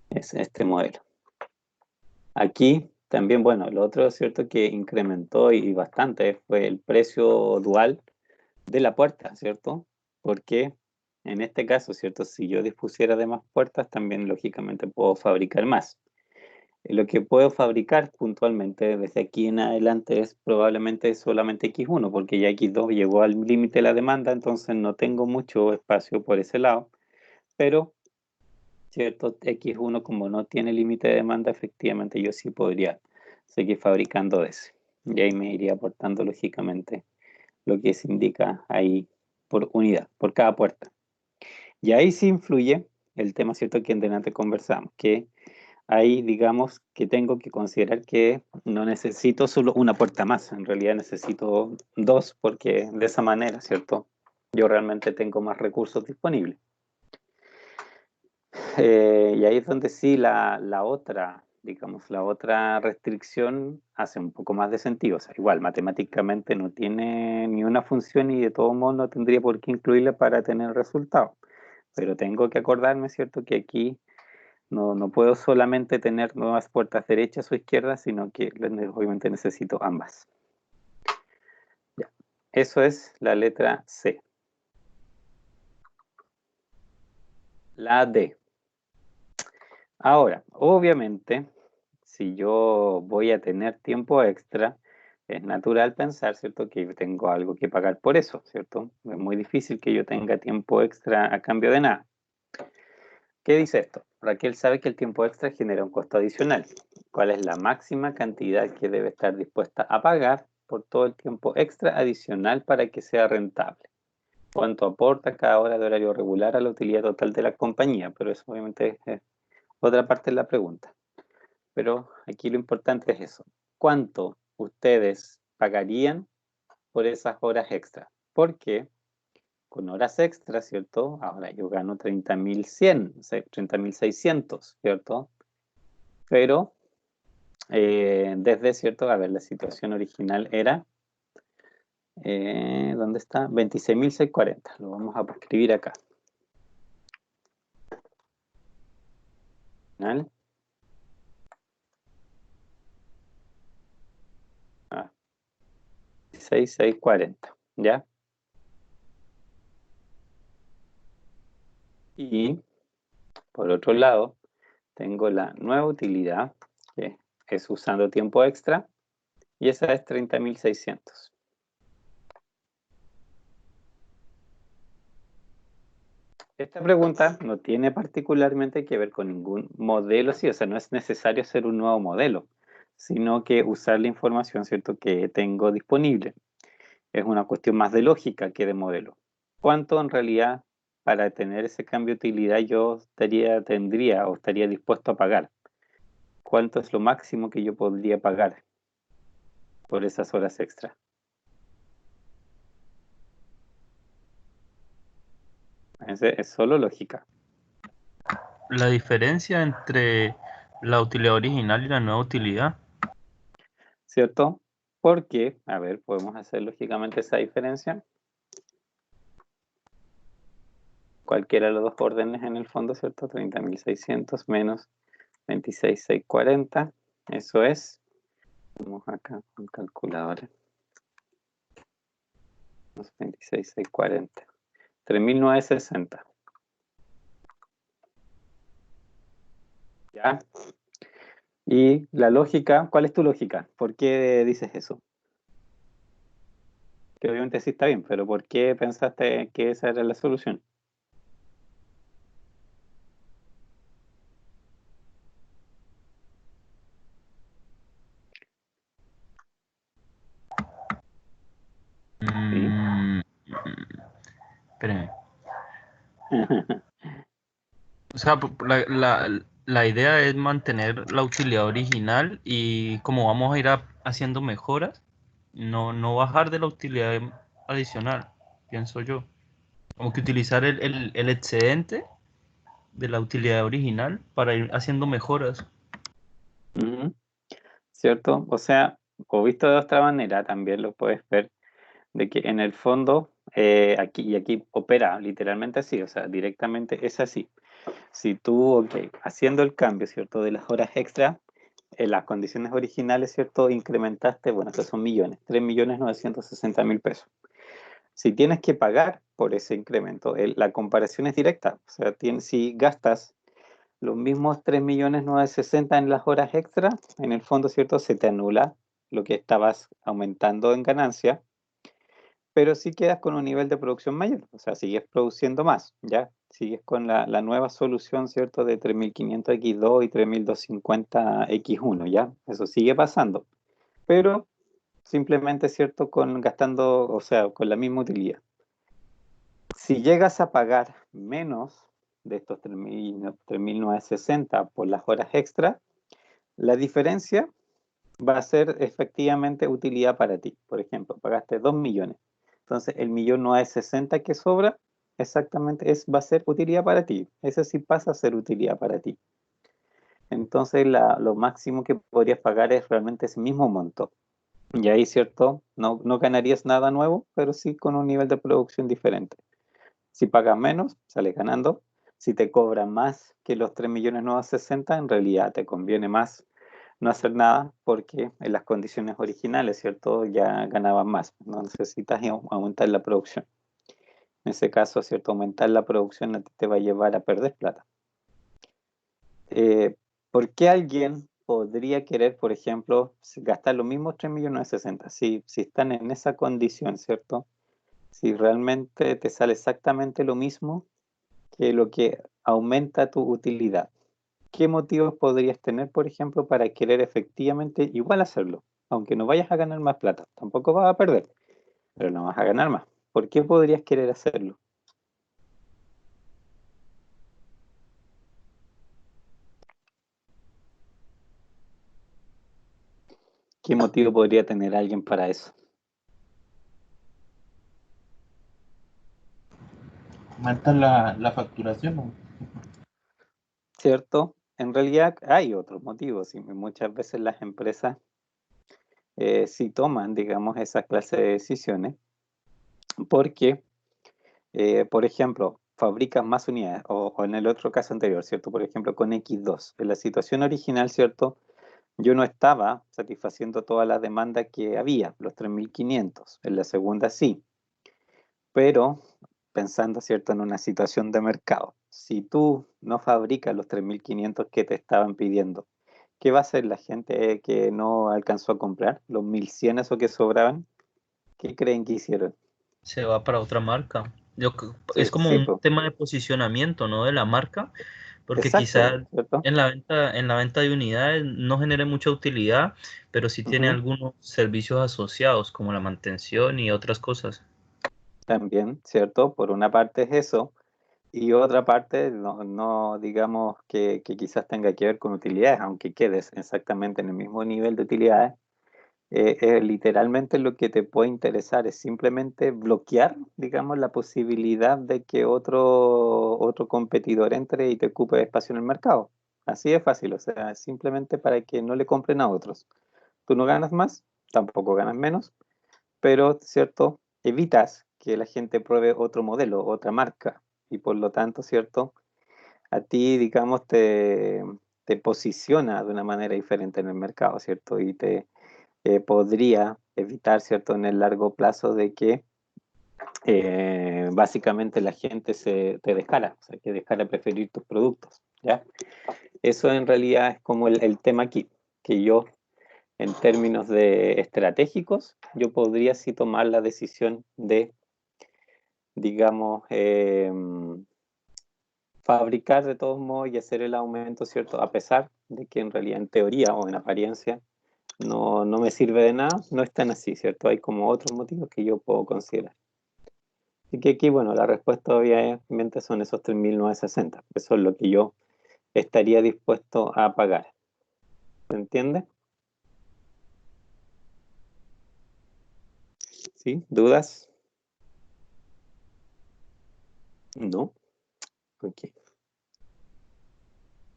Es este modelo. Aquí también, bueno, lo otro es cierto que incrementó y bastante fue el precio dual de la puerta, ¿cierto? Porque en este caso, ¿cierto? Si yo dispusiera de más puertas, también lógicamente puedo fabricar más. Lo que puedo fabricar puntualmente desde aquí en adelante es probablemente solamente X1, porque ya X2 llegó al límite de la demanda, entonces no tengo mucho espacio por ese lado, pero cierto, X1 como no tiene límite de demanda, efectivamente yo sí podría seguir fabricando de ese. Y ahí me iría aportando lógicamente lo que se indica ahí por unidad, por cada puerta. Y ahí sí influye el tema, ¿cierto?, que en delante conversamos, que ahí digamos que tengo que considerar que no necesito solo una puerta más, en realidad necesito dos porque de esa manera, ¿cierto? Yo realmente tengo más recursos disponibles. Y ahí es donde sí la otra, digamos, la otra restricción hace un poco más de sentido. O sea, igual, matemáticamente no tiene ni una función y de todos modos no tendría por qué incluirla para tener resultado. Pero tengo que acordarme, ¿cierto?, que aquí no puedo solamente tener nuevas puertas derechas o izquierdas, sino que obviamente necesito ambas. Ya. Eso es la letra C. La D. Ahora, obviamente, si yo voy a tener tiempo extra, es natural pensar, ¿cierto?, que yo tengo algo que pagar por eso, ¿cierto? Es muy difícil que yo tenga tiempo extra a cambio de nada. ¿Qué dice esto? Raquel sabe que el tiempo extra genera un costo adicional. ¿Cuál es la máxima cantidad que debe estar dispuesta a pagar por todo el tiempo extra adicional para que sea rentable? ¿Cuánto aporta cada hora de horario regular a la utilidad total de la compañía? Pero eso obviamente es otra parte de la pregunta. Pero aquí lo importante es eso. ¿Cuánto ustedes pagarían por esas horas extras? Porque con horas extras, ¿cierto? Ahora yo gano 30.100, o sea, 30.600, ¿cierto? Pero desde, ¿cierto? A ver, la situación original era, ¿dónde está? 26.640. Lo vamos a escribir acá. ¿Vale? 26.640, ¿ya? Y por otro lado, tengo la nueva utilidad, que es usando tiempo extra, y esa es 30.600. Esta pregunta no tiene particularmente que ver con ningún modelo, sí, o sea, no es necesario hacer un nuevo modelo, sino que usar la información, ¿cierto?, que tengo disponible. Es una cuestión más de lógica que de modelo. ¿Cuánto en realidad para tener ese cambio de utilidad yo tendría o estaría dispuesto a pagar? ¿Cuánto es lo máximo que yo podría pagar por esas horas extra? Es solo lógica, La diferencia entre la utilidad original y la nueva utilidad. ¿cierto? Porque, a ver, podemos hacer lógicamente esa diferencia. Cualquiera de los dos órdenes en el fondo, ¿cierto? 30.600 menos 26.640. Eso es, vamos acá con calculadora. 26.640. 3.960. ¿Ya? Y la lógica, ¿cuál es tu lógica? ¿Por qué dices eso? Que obviamente sí está bien, pero ¿por qué pensaste que esa era la solución? ¿Sí? Espérenme. O sea, la idea es mantener la utilidad original y como vamos a ir haciendo mejoras, no bajar de la utilidad adicional, pienso yo. Como que utilizar el excedente de la utilidad original para ir haciendo mejoras. Ujú. ¿Cierto? O sea, o visto de otra manera, también lo puedes ver, de que en el fondo, aquí opera literalmente así, o sea, directamente es así. Si tú, ok, haciendo el cambio, ¿cierto? De las horas extra, en las condiciones originales, ¿cierto? Incrementaste, bueno, estos son millones, 3.960.000 pesos. Si tienes que pagar por ese incremento, la comparación es directa. O sea, si gastas los mismos 3.960.000 en las horas extra, en el fondo, ¿cierto? Se te anula lo que estabas aumentando en ganancia, pero sí quedas con un nivel de producción mayor. O sea, sigues produciendo más, ¿ya? Sigues con la nueva solución, ¿cierto? De 3.500X2 y 3.250X1, ¿ya? Eso sigue pasando. Pero simplemente, ¿cierto? Gastando, o sea, con la misma utilidad. Si llegas a pagar menos de estos 3.960 por las horas extra, la diferencia va a ser efectivamente utilidad para ti. Por ejemplo, pagaste 2 millones. Entonces, el 1.960.000 que sobra, exactamente va a ser utilidad para ti. Ese sí pasa a ser utilidad para ti. Entonces, lo máximo que podrías pagar es realmente ese mismo monto. Y ahí, ¿cierto? No ganarías nada nuevo, pero sí con un nivel de producción diferente. Si pagas menos, sales ganando. Si te cobran más que los 3.960.000, en realidad te conviene más no hacer nada porque en las condiciones originales, ¿cierto? Ya ganaban más. No necesitas aumentar la producción. En ese caso, ¿cierto? Aumentar la producción a ti te va a llevar a perder plata. ¿Por qué alguien podría querer, por ejemplo, gastar los mismos 3.960.000? Si están en esa condición, ¿cierto? Si realmente te sale exactamente lo mismo que lo que aumenta tu utilidad. ¿Qué motivos podrías tener, por ejemplo, para querer efectivamente igual hacerlo? Aunque no vayas a ganar más plata, tampoco vas a perder, pero no vas a ganar más. ¿Por qué podrías querer hacerlo? ¿Qué motivo podría tener alguien para eso? Aumenta la facturación, ¿no? ¿Cierto? En realidad hay otros motivos y muchas veces las empresas sí toman, digamos, esa clase de decisiones porque por ejemplo, fabrican más unidades, o en el otro caso anterior, ¿cierto? Por ejemplo, con X2. En la situación original, ¿cierto? Yo no estaba satisfaciendo toda la demanda que había, los 3.500. En la segunda sí, pero pensando, ¿cierto? En una situación de mercado. Si tú no fabricas los 3.500 que te estaban pidiendo, ¿qué va a hacer la gente que no alcanzó a comprar? Los 1.100 esos que sobraban, ¿qué creen que hicieron? Se va para otra marca. Es Sí, como sí, un pues, tema de posicionamiento, ¿no? De la marca, porque exacto, quizás ¿cierto? en la venta de unidades no genere mucha utilidad, pero sí tiene Ujú. algunos servicios asociados, como la mantención y otras cosas. También, ¿cierto? Por una parte es eso, Y otra parte, no digamos que quizás tenga que ver con utilidades, aunque quedes exactamente en el mismo nivel de utilidades, literalmente lo que te puede interesar es simplemente bloquear, digamos, la posibilidad de que otro competidor entre y te ocupe espacio en el mercado. Así es fácil, o sea, simplemente para que no le compren a otros. Tú no ganas más, tampoco ganas menos, pero, ¿cierto? Evitas que la gente pruebe otro modelo, otra marca, y por lo tanto, ¿cierto? A ti, digamos, te posiciona de una manera diferente en el mercado, ¿cierto? Y te podría evitar, ¿cierto? En el largo plazo de que básicamente la gente te dejara, o sea, que dejara preferir tus productos, ¿ya? Eso en realidad es como el tema aquí, que yo en términos de estratégicos, yo podría sí tomar la decisión de, digamos, fabricar de todos modos y hacer el aumento, ¿cierto? A pesar de que en realidad en teoría o en apariencia no me sirve de nada, no es tan así, ¿cierto? Hay como otros motivos que yo puedo considerar. Así que aquí, bueno, la respuesta obviamente son esos 3.960. Eso es lo que yo estaría dispuesto a pagar. ¿Se entiende? ¿Sí? ¿Dudas? No. Ok.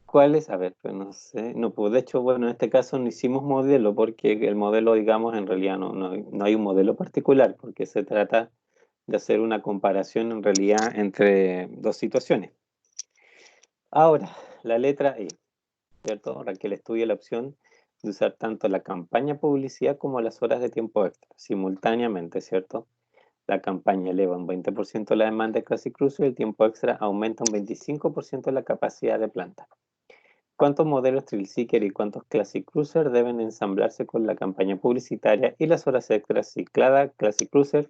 ¿Cuáles? A ver, pues no sé. No, pues de hecho, bueno, en este caso no hicimos modelo porque el modelo, digamos, en realidad no hay un modelo particular porque se trata de hacer una comparación en realidad entre dos situaciones. Ahora, la letra E, ¿cierto? Raquel estudia la opción de usar tanto la campaña publicidad como las horas de tiempo extra simultáneamente, ¿cierto? La campaña eleva un 20% la demanda de Classic Cruiser y el tiempo extra aumenta un 25% la capacidad de planta. ¿Cuántos modelos Thrill Seeker y cuántos Classic Cruiser deben ensamblarse con la campaña publicitaria y las horas extras si cada Classic Cruiser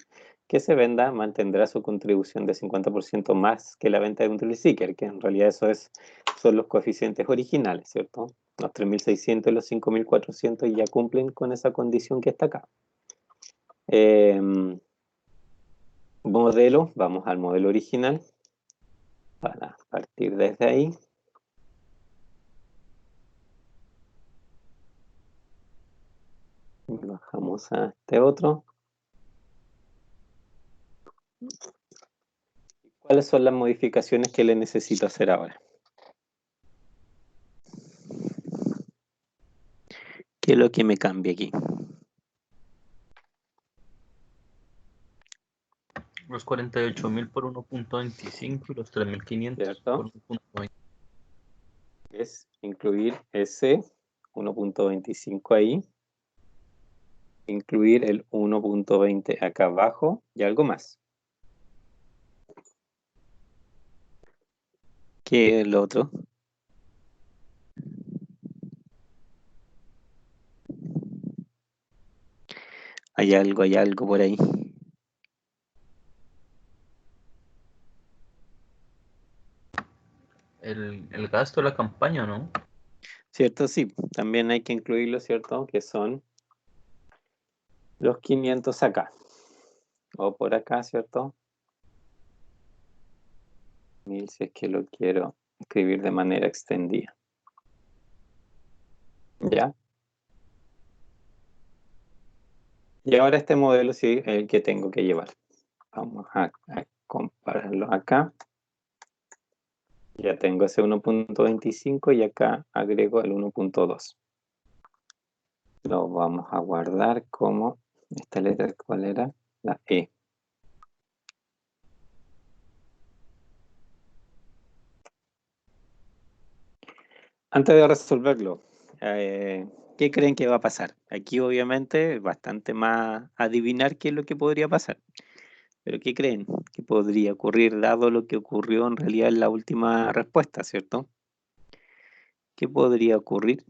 que se venda mantendrá su contribución de 50% más que la venta de un Thrill Seeker, que en realidad son los coeficientes originales, ¿cierto? Los 3.600 y los 5.400 ya cumplen con esa condición que está acá. Modelo, vamos al modelo original para partir desde ahí. Bajamos a este otro. ¿Cuáles son las modificaciones que le necesito hacer ahora? ¿Qué es lo que me cambia aquí? Los 48.000 por 1.25 y los 3.500 ¿Cierto? por 1.20. Es incluir ese 1.25 ahí, incluir el 1.20 acá abajo y algo más. ¿Qué es lo otro? Hay algo por ahí. El gasto de la campaña, ¿no? ¿Cierto? Sí, también hay que incluirlo, ¿cierto? Que son los 500 acá. O por acá, ¿cierto? 1000 si es que lo quiero escribir de manera extendida. ¿Ya? Y ahora este modelo sí es el que tengo que llevar. Vamos a compararlo acá. Ya tengo ese 1.25 y acá agrego el 1.2. Lo vamos a guardar como esta letra, ¿cuál era? La E. Antes de resolverlo, ¿qué creen que va a pasar? Aquí obviamente bastante más adivinar qué es lo que podría pasar. Pero ¿qué creen que podría ocurrir dado lo que ocurrió en realidad en la última respuesta, ¿cierto? ¿Qué podría ocurrir?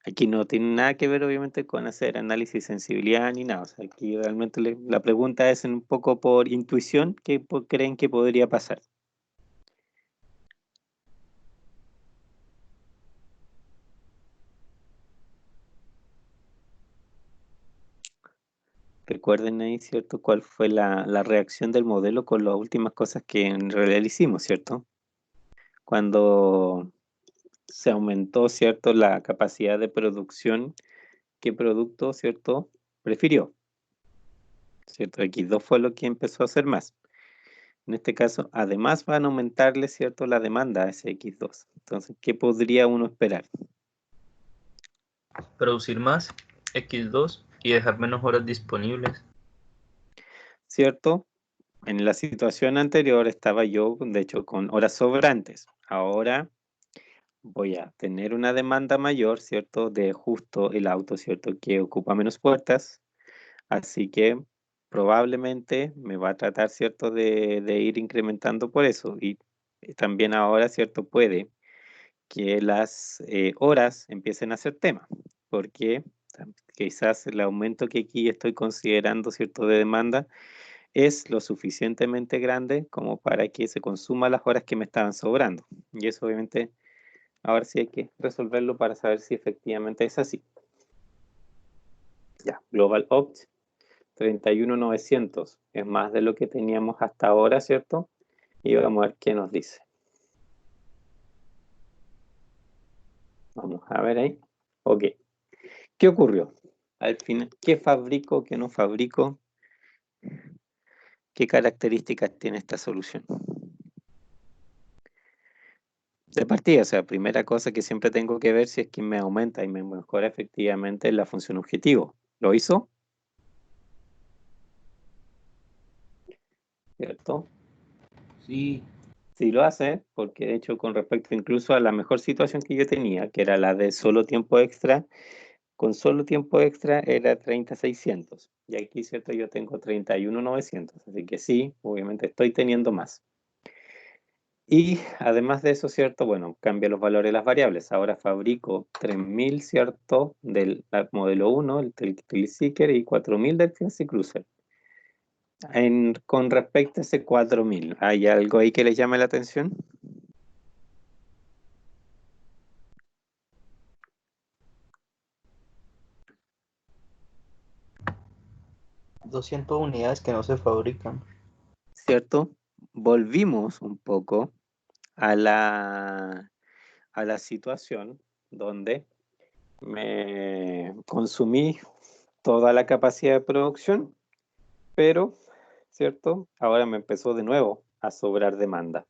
Aquí no tiene nada que ver obviamente con hacer análisis de sensibilidad ni nada. O sea, aquí realmente la pregunta es un poco por intuición, ¿qué creen que podría pasar? Recuerden ahí, ¿cierto? ¿Cuál fue la reacción del modelo con las últimas cosas que en realidad hicimos, ¿cierto? Cuando se aumentó, ¿cierto? La capacidad de producción, ¿qué producto, ¿cierto? Prefirió, ¿cierto? X2 fue lo que empezó a hacer más. En este caso, además van a aumentarle, ¿cierto? La demanda a ese X2. Entonces, ¿qué podría uno esperar? Producir más, X2, y dejar menos horas disponibles. ¿Cierto? En la situación anterior estaba yo, de hecho, con horas sobrantes. Ahora voy a tener una demanda mayor, ¿cierto? De justo el auto, ¿cierto? Que ocupa menos puertas. Así que probablemente me va a tratar, ¿cierto? De ir incrementando por eso. Y también ahora, ¿cierto? Puede que las horas empiecen a ser tema. Porque quizás el aumento que aquí estoy considerando, ¿cierto? De demanda es lo suficientemente grande como para que se consuma las horas que me estaban sobrando. Y eso obviamente ahora sí hay que resolverlo para saber si efectivamente es así. Ya, Global Opt 31.900 es más de lo que teníamos hasta ahora, ¿cierto? Y vamos a ver qué nos dice. Vamos a ver ahí. Ok. ¿Qué ocurrió? Al final, ¿qué fabrico, qué no fabrico? ¿Qué características tiene esta solución? De partida, o sea, primera cosa que siempre tengo que ver si es que me aumenta y me mejora efectivamente la función objetivo. ¿Lo hizo? ¿Cierto? Sí, Sí lo hace, porque de hecho con respecto incluso a la mejor situación que yo tenía, que era la de solo tiempo extra, con solo tiempo extra era 30.600. Y aquí, ¿cierto? Yo tengo 31.900. Así que sí, obviamente estoy teniendo más. Y además de eso, ¿cierto? Bueno, cambia los valores de las variables. Ahora fabrico 3.000, ¿cierto? Del modelo 1, el Thrill Seeker, y 4.000 del Fancy Cruiser. Con respecto a ese 4.000, ¿hay algo ahí que les llame la atención? unidades que no se fabrican. ¿Cierto? Volvimos un poco a la situación donde me consumí toda la capacidad de producción, pero, ¿cierto? Ahora me empezó de nuevo a sobrar demanda.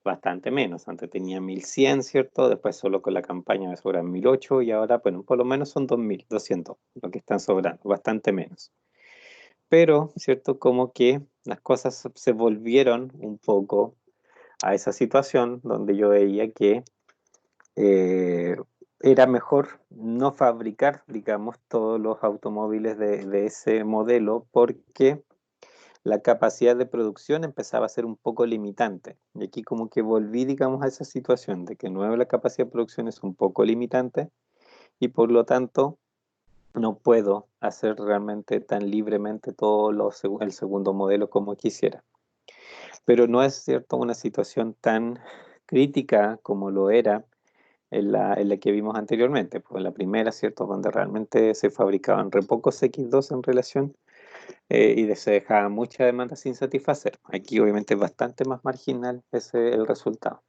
Bastante menos. Antes tenía 1.100, ¿cierto? Después solo con la campaña me sobran 1.008 y ahora, bueno, por lo menos son 2.200 lo que están sobrando, bastante menos. Pero, ¿cierto? Como que las cosas se volvieron un poco a esa situación donde yo veía que eh, era mejor no fabricar, digamos, todos los automóviles de ese modelo porque la capacidad de producción empezaba a ser un poco limitante. Y aquí como que volví, digamos, a esa situación de que nuevo la capacidad de producción es un poco limitante y por lo tanto no puedo hacer realmente tan libremente todo el segundo modelo como quisiera. Pero no es cierto una situación tan crítica como lo era en la que vimos anteriormente, pues en la primera, ¿cierto? Donde realmente se fabricaban re pocos X2 en relación y se dejaba mucha demanda sin satisfacer. Aquí obviamente es bastante más marginal ese el resultado.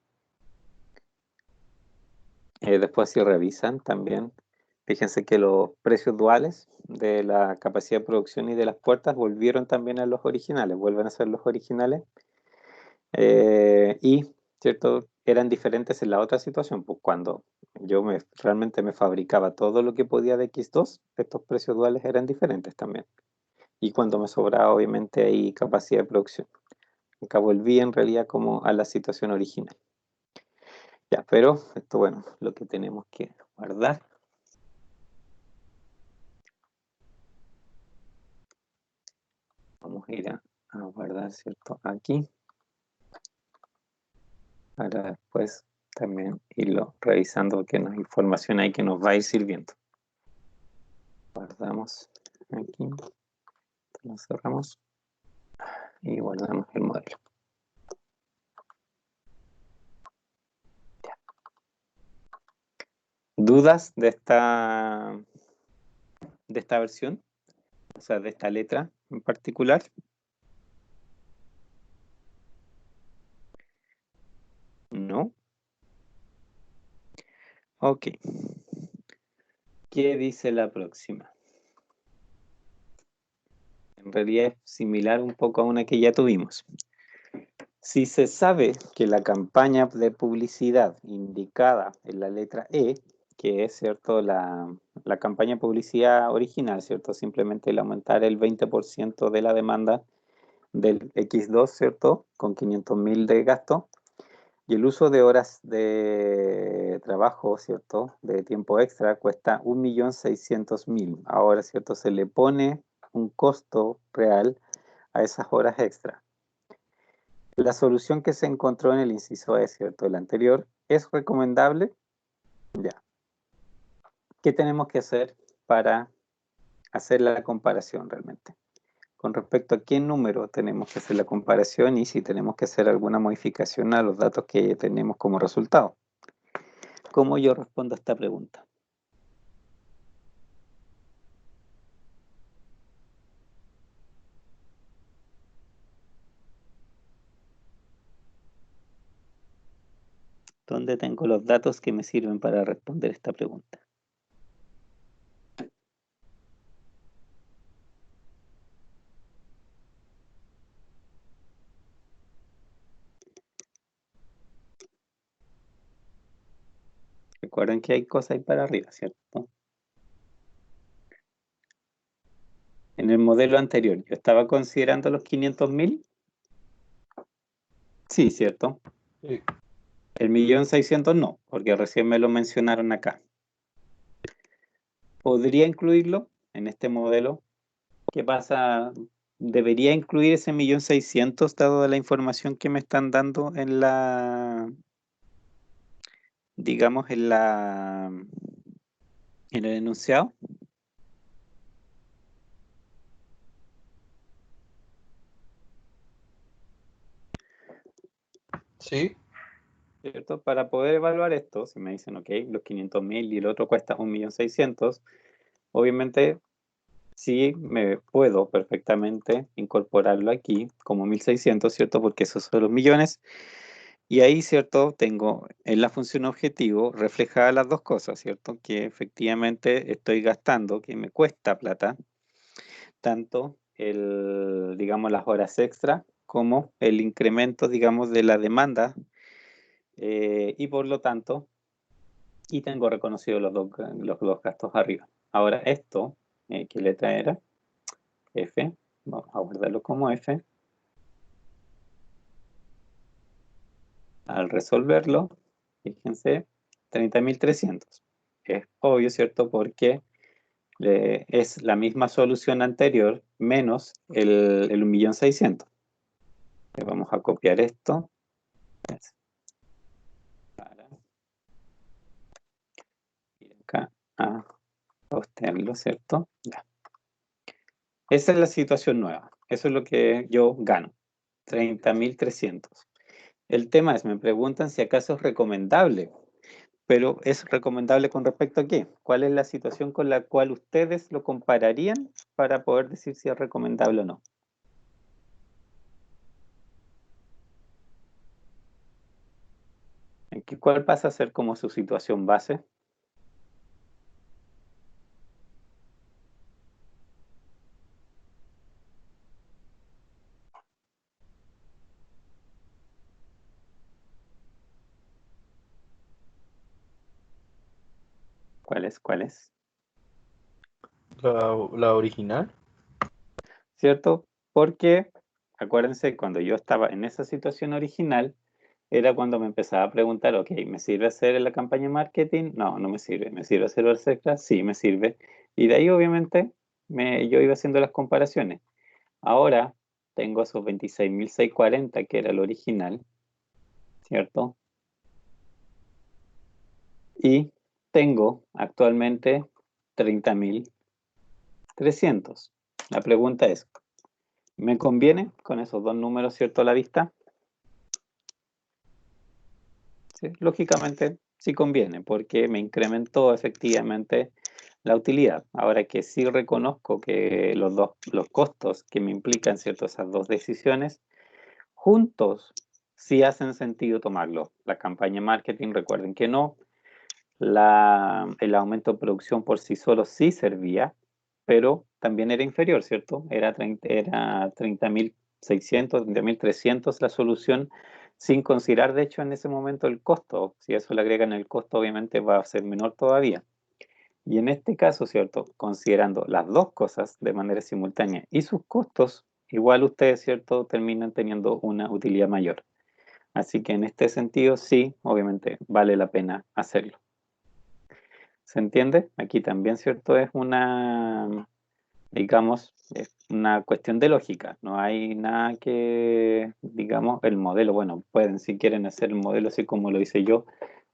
Después si revisan también, fíjense que los precios duales de la capacidad de producción y de las puertas volvieron también a los originales, vuelven a ser los originales. Y, ¿cierto? Eran diferentes en la otra situación, pues cuando realmente me fabricaba todo lo que podía de X2, estos precios duales eran diferentes también. Y cuando me sobraba, obviamente, ahí capacidad de producción. Acá volví en realidad como a la situación original. Ya, pero esto, bueno, lo que tenemos que guardar. Vamos a ir a guardar, ¿cierto? Aquí. Para después también irlo revisando porque nos información ahí que nos va a ir sirviendo. Guardamos aquí. Lo cerramos y guardamos el modelo. ¿Dudas de esta versión? O sea, de esta letra en particular. No. Ok. ¿Qué dice la próxima? En realidad es similar un poco a una que ya tuvimos. Si se sabe que la campaña de publicidad indicada en la letra E, que es, ¿cierto?, la campaña de publicidad original, ¿cierto?, simplemente el aumentar el 20% de la demanda del X2, ¿cierto?, con 500.000 de gasto, y el uso de horas de trabajo, ¿cierto?, de tiempo extra, cuesta 1.600.000. Ahora, ¿cierto?, se le pone un costo real a esas horas extra. La solución que se encontró en el inciso E, ¿cierto?, el anterior, ¿es recomendable? Ya. ¿Qué tenemos que hacer para hacer la comparación realmente? Con respecto a qué número tenemos que hacer la comparación y si tenemos que hacer alguna modificación a los datos que tenemos como resultado. ¿Cómo yo respondo a esta pregunta? ¿Dónde tengo los datos que me sirven para responder esta pregunta? Recuerden que hay cosas ahí para arriba, ¿cierto? En el modelo anterior, ¿yo estaba considerando los 500.000? Sí, ¿cierto? Sí. El 1.600.000 no, porque recién me lo mencionaron acá. ¿Podría incluirlo en este modelo? ¿Qué pasa? ¿Debería incluir ese 1.600.000 dado la información que me están dando en la, digamos, en el enunciado? Sí. ¿Cierto? Para poder evaluar esto, si me dicen, ok, los 500.000 y el otro cuesta 1.600.000, obviamente sí me puedo perfectamente incorporarlo aquí como 1.600, ¿cierto? Porque esos son los millones. Y ahí, ¿cierto? Tengo en la función objetivo reflejadas las dos cosas, ¿cierto? Que efectivamente estoy gastando, que me cuesta plata, tanto digamos, las horas extra como el incremento, digamos, de la demanda. Y por lo tanto, y tengo reconocido los dos gastos arriba. Ahora esto, ¿qué letra era? F. Vamos a guardarlo como F. Al resolverlo, fíjense, 30.300. Es obvio, ¿cierto? Porque es la misma solución anterior menos el 1.600.000. Vamos a copiar esto para ir acá a postearlo, ¿cierto? Ya. Esa es la situación nueva. Eso es lo que yo gano. 30.300. El tema es, me preguntan si acaso es recomendable. Pero ¿es recomendable con respecto a qué? ¿Cuál es la situación con la cual ustedes lo compararían para poder decir si es recomendable o no? ¿Cuál pasa a ser como su situación base? ¿Cuál es? ¿Cuál es? La original. ¿Cierto? Porque, acuérdense, cuando yo estaba en esa situación original, era cuando me empezaba a preguntar, ok, ¿me sirve hacer la campaña de marketing? No, no me sirve. ¿Me sirve hacer horas extras? Sí, me sirve. Y de ahí, obviamente, yo iba haciendo las comparaciones. Ahora tengo esos 26.640, que era el original, ¿cierto? Y tengo actualmente 30.300. La pregunta es, ¿me conviene con esos dos números, cierto, a la vista? Sí, lógicamente sí conviene, porque me incrementó efectivamente la utilidad. Ahora que sí reconozco que los costos que me implican, ¿cierto? Esas dos decisiones, juntos sí hacen sentido tomarlo. La campaña de marketing, recuerden que no. El aumento de producción por sí solo sí servía, pero también era inferior, ¿cierto? Era 30.600, 30.300 la solución, sin considerar, de hecho, en ese momento el costo. Si eso le agregan el costo, obviamente va a ser menor todavía. Y en este caso, ¿cierto? Considerando las dos cosas de manera simultánea y sus costos, igual ustedes, ¿cierto? Terminan teniendo una utilidad mayor. Así que en este sentido, sí, obviamente vale la pena hacerlo. ¿Se entiende? Aquí también, ¿cierto? Es una, digamos, es una cuestión de lógica. No hay nada que, digamos, el modelo. Bueno, pueden si quieren hacer el modelo así como lo hice yo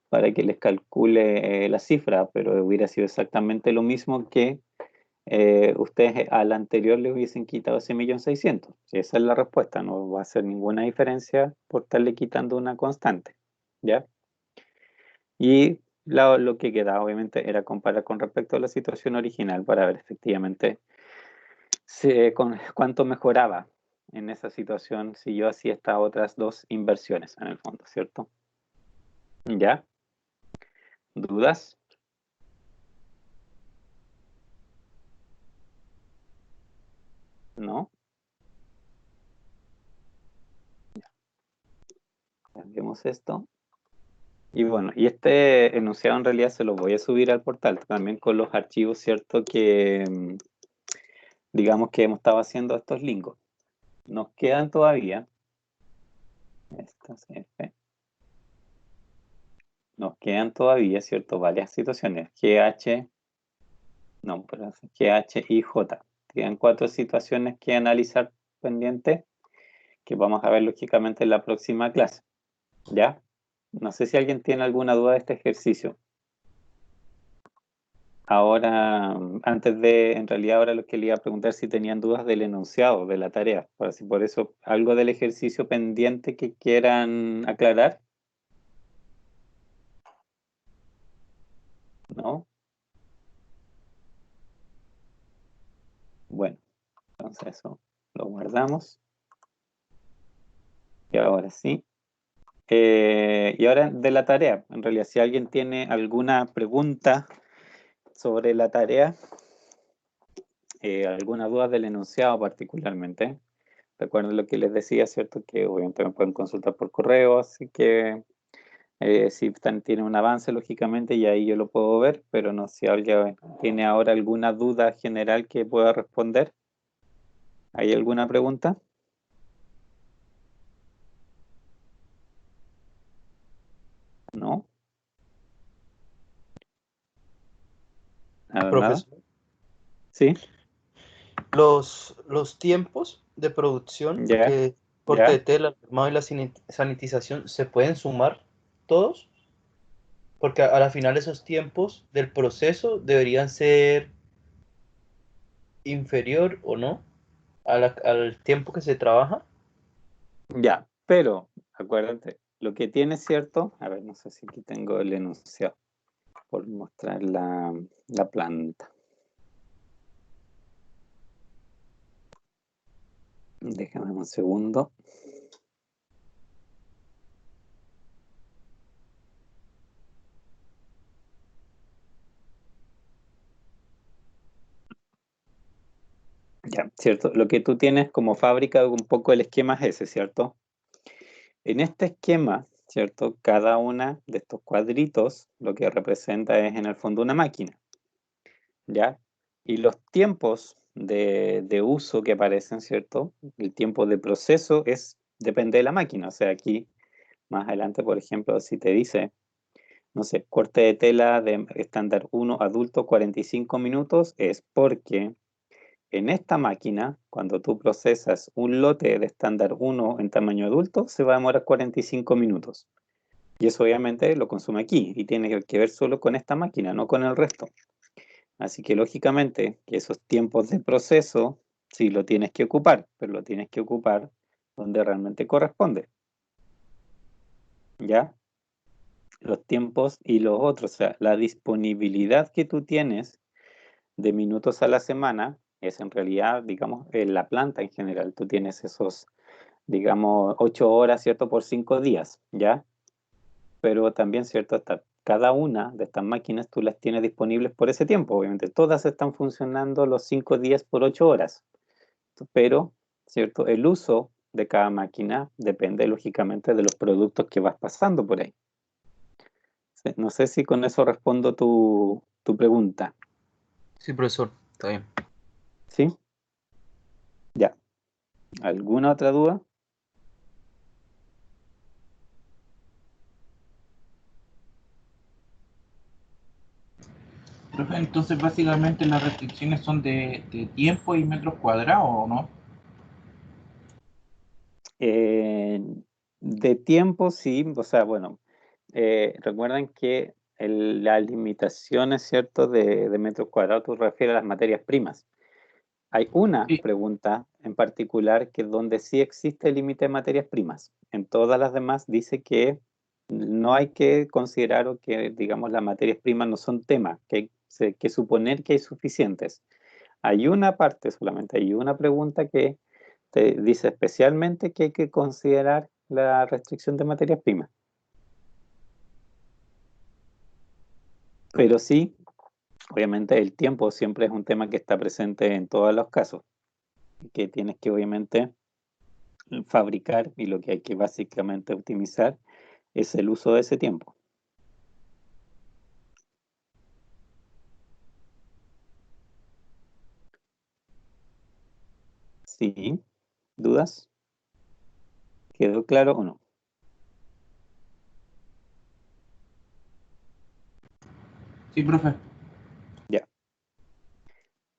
para que les calcule la cifra, pero hubiera sido exactamente lo mismo que ustedes al anterior le hubiesen quitado ese 1.600.000. Si esa es la respuesta, no va a hacer ninguna diferencia por estarle quitando una constante, ¿ya? Y lo que quedaba, obviamente, era comparar con respecto a la situación original para ver efectivamente cuánto mejoraba en esa situación si yo hacía estas otras dos inversiones en el fondo, ¿cierto? ¿Ya? ¿Dudas? ¿No? Cambiemos esto. Y bueno, y este enunciado en realidad se lo voy a subir al portal también con los archivos, ¿cierto? Que digamos que hemos estado haciendo estos links. Nos quedan todavía nos quedan todavía, ¿cierto? Varias situaciones. GH, no, pero GH y J. Quedan 4 situaciones que analizar pendientes que vamos a ver lógicamente en la próxima clase. ¿Ya? No sé si alguien tiene alguna duda de este ejercicio. Ahora, en realidad ahora lo que le iba a preguntar si tenían dudas del enunciado, de la tarea. Por eso, algo del ejercicio pendiente que quieran aclarar. ¿No? Bueno, entonces eso lo guardamos. Y ahora sí. Y ahora de la tarea. En realidad, si alguien tiene alguna pregunta sobre la tarea, alguna duda del enunciado particularmente, recuerden lo que les decía, ¿cierto? Que obviamente me pueden consultar por correo, así que si tiene un avance, lógicamente, y ahí yo lo puedo ver, pero no sé si alguien tiene ahora alguna duda general que pueda responder. ¿Hay alguna pregunta? ¿No? Nada, nada. Profesor, ¿Sí? los tiempos de producción, ¿Ya? que corte de ¿Ya? tela, el armado y la sanitización, ¿se pueden sumar todos? Porque a la final esos tiempos del proceso deberían ser inferior o no al tiempo que se trabaja. Ya, pero acuérdate, lo que tiene cierto, a ver, no sé si aquí tengo el enunciado por mostrar la planta. Déjame un segundo. Ya, cierto, lo que tú tienes como fábrica, un poco el esquema es ese, ¿cierto? En este esquema, ¿cierto? Cada una de estos cuadritos lo que representa es en el fondo una máquina, ¿ya? Y los tiempos de uso que aparecen, ¿cierto? El tiempo de proceso depende de la máquina. O sea, aquí más adelante, por ejemplo, si te dice, no sé, corte de tela de estándar 1 adulto 45 minutos, es porque en esta máquina, cuando tú procesas un lote de estándar 1 en tamaño adulto, se va a demorar 45 minutos. Y eso obviamente lo consume aquí y tiene que ver solo con esta máquina, no con el resto. Así que lógicamente que esos tiempos de proceso sí lo tienes que ocupar, pero lo tienes que ocupar donde realmente corresponde. ¿Ya? Los tiempos y los otros, o sea, la disponibilidad que tú tienes de minutos a la semana es en realidad, digamos, en la planta en general. Tú tienes esos, digamos, 8 horas, ¿cierto? Por 5 días, ¿ya? Pero también, ¿cierto? Cada una de estas máquinas tú las tienes disponibles por ese tiempo. Obviamente, todas están funcionando los 5 días por 8 horas. Pero, ¿cierto? El uso de cada máquina depende, lógicamente, de los productos que vas pasando por ahí. No sé si con eso respondo tu pregunta. Sí, profesor, está bien. ¿Sí? Ya. ¿Alguna otra duda? Profe, entonces básicamente las restricciones son de tiempo y metros cuadrados, ¿o no? Eh, de tiempo, sí. O sea, bueno, recuerden que las limitaciones, ¿cierto? De metros cuadrados, tú refieres a las materias primas. Hay una Sí. pregunta en particular que es donde sí existe el límite de materias primas. En todas las demás dice que no hay que considerar o que, digamos, las materias primas no son tema, que hay que suponer que hay suficientes. Hay una parte solamente, hay una pregunta que te dice especialmente que hay que considerar la restricción de materias primas. Pero sí, obviamente el tiempo siempre es un tema que está presente en todos los casos, que tienes que obviamente fabricar y lo que hay que básicamente optimizar es el uso de ese tiempo. ¿Sí? ¿Dudas? ¿Quedó claro o no? Sí, profe. Ya.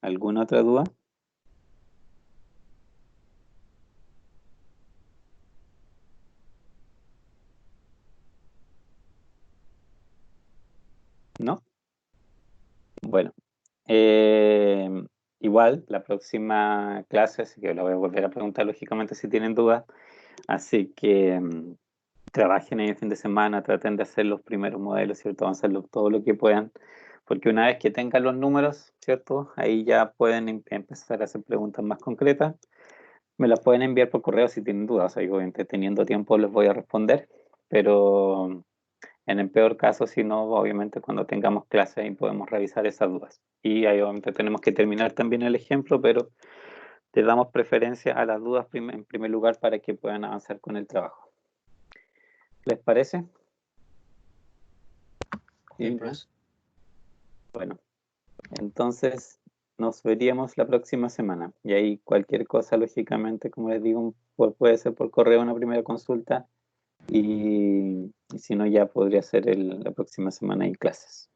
¿Alguna otra duda? ¿No? Bueno, eh, igual la próxima clase, así que la voy a volver a preguntar lógicamente si tienen dudas, así que trabajen en el fin de semana, traten de hacer los primeros modelos, ¿cierto? Avanzarlo todo lo que puedan, porque una vez que tengan los números, ¿cierto? Ahí ya pueden empezar a hacer preguntas más concretas. Me las pueden enviar por correo si tienen dudas, o sea, yo, obviamente teniendo tiempo les voy a responder, pero en el peor caso, si no, obviamente cuando tengamos clase ahí podemos revisar esas dudas. Y ahí obviamente tenemos que terminar también el ejemplo, pero le damos preferencia a las dudas en primer lugar para que puedan avanzar con el trabajo. ¿Les parece? Sí, ¿no? profesor. Bueno, entonces nos veríamos la próxima semana. Y ahí cualquier cosa, lógicamente, como les digo, puede ser por correo una primera consulta. Y si no, ya podría ser la próxima semana en clases.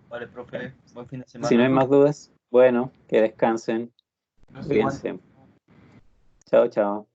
Vale, profe, buen fin de Si no semana. hay más dudas, bueno, que descansen. Gracias igual. Cuídense. Chao, chao.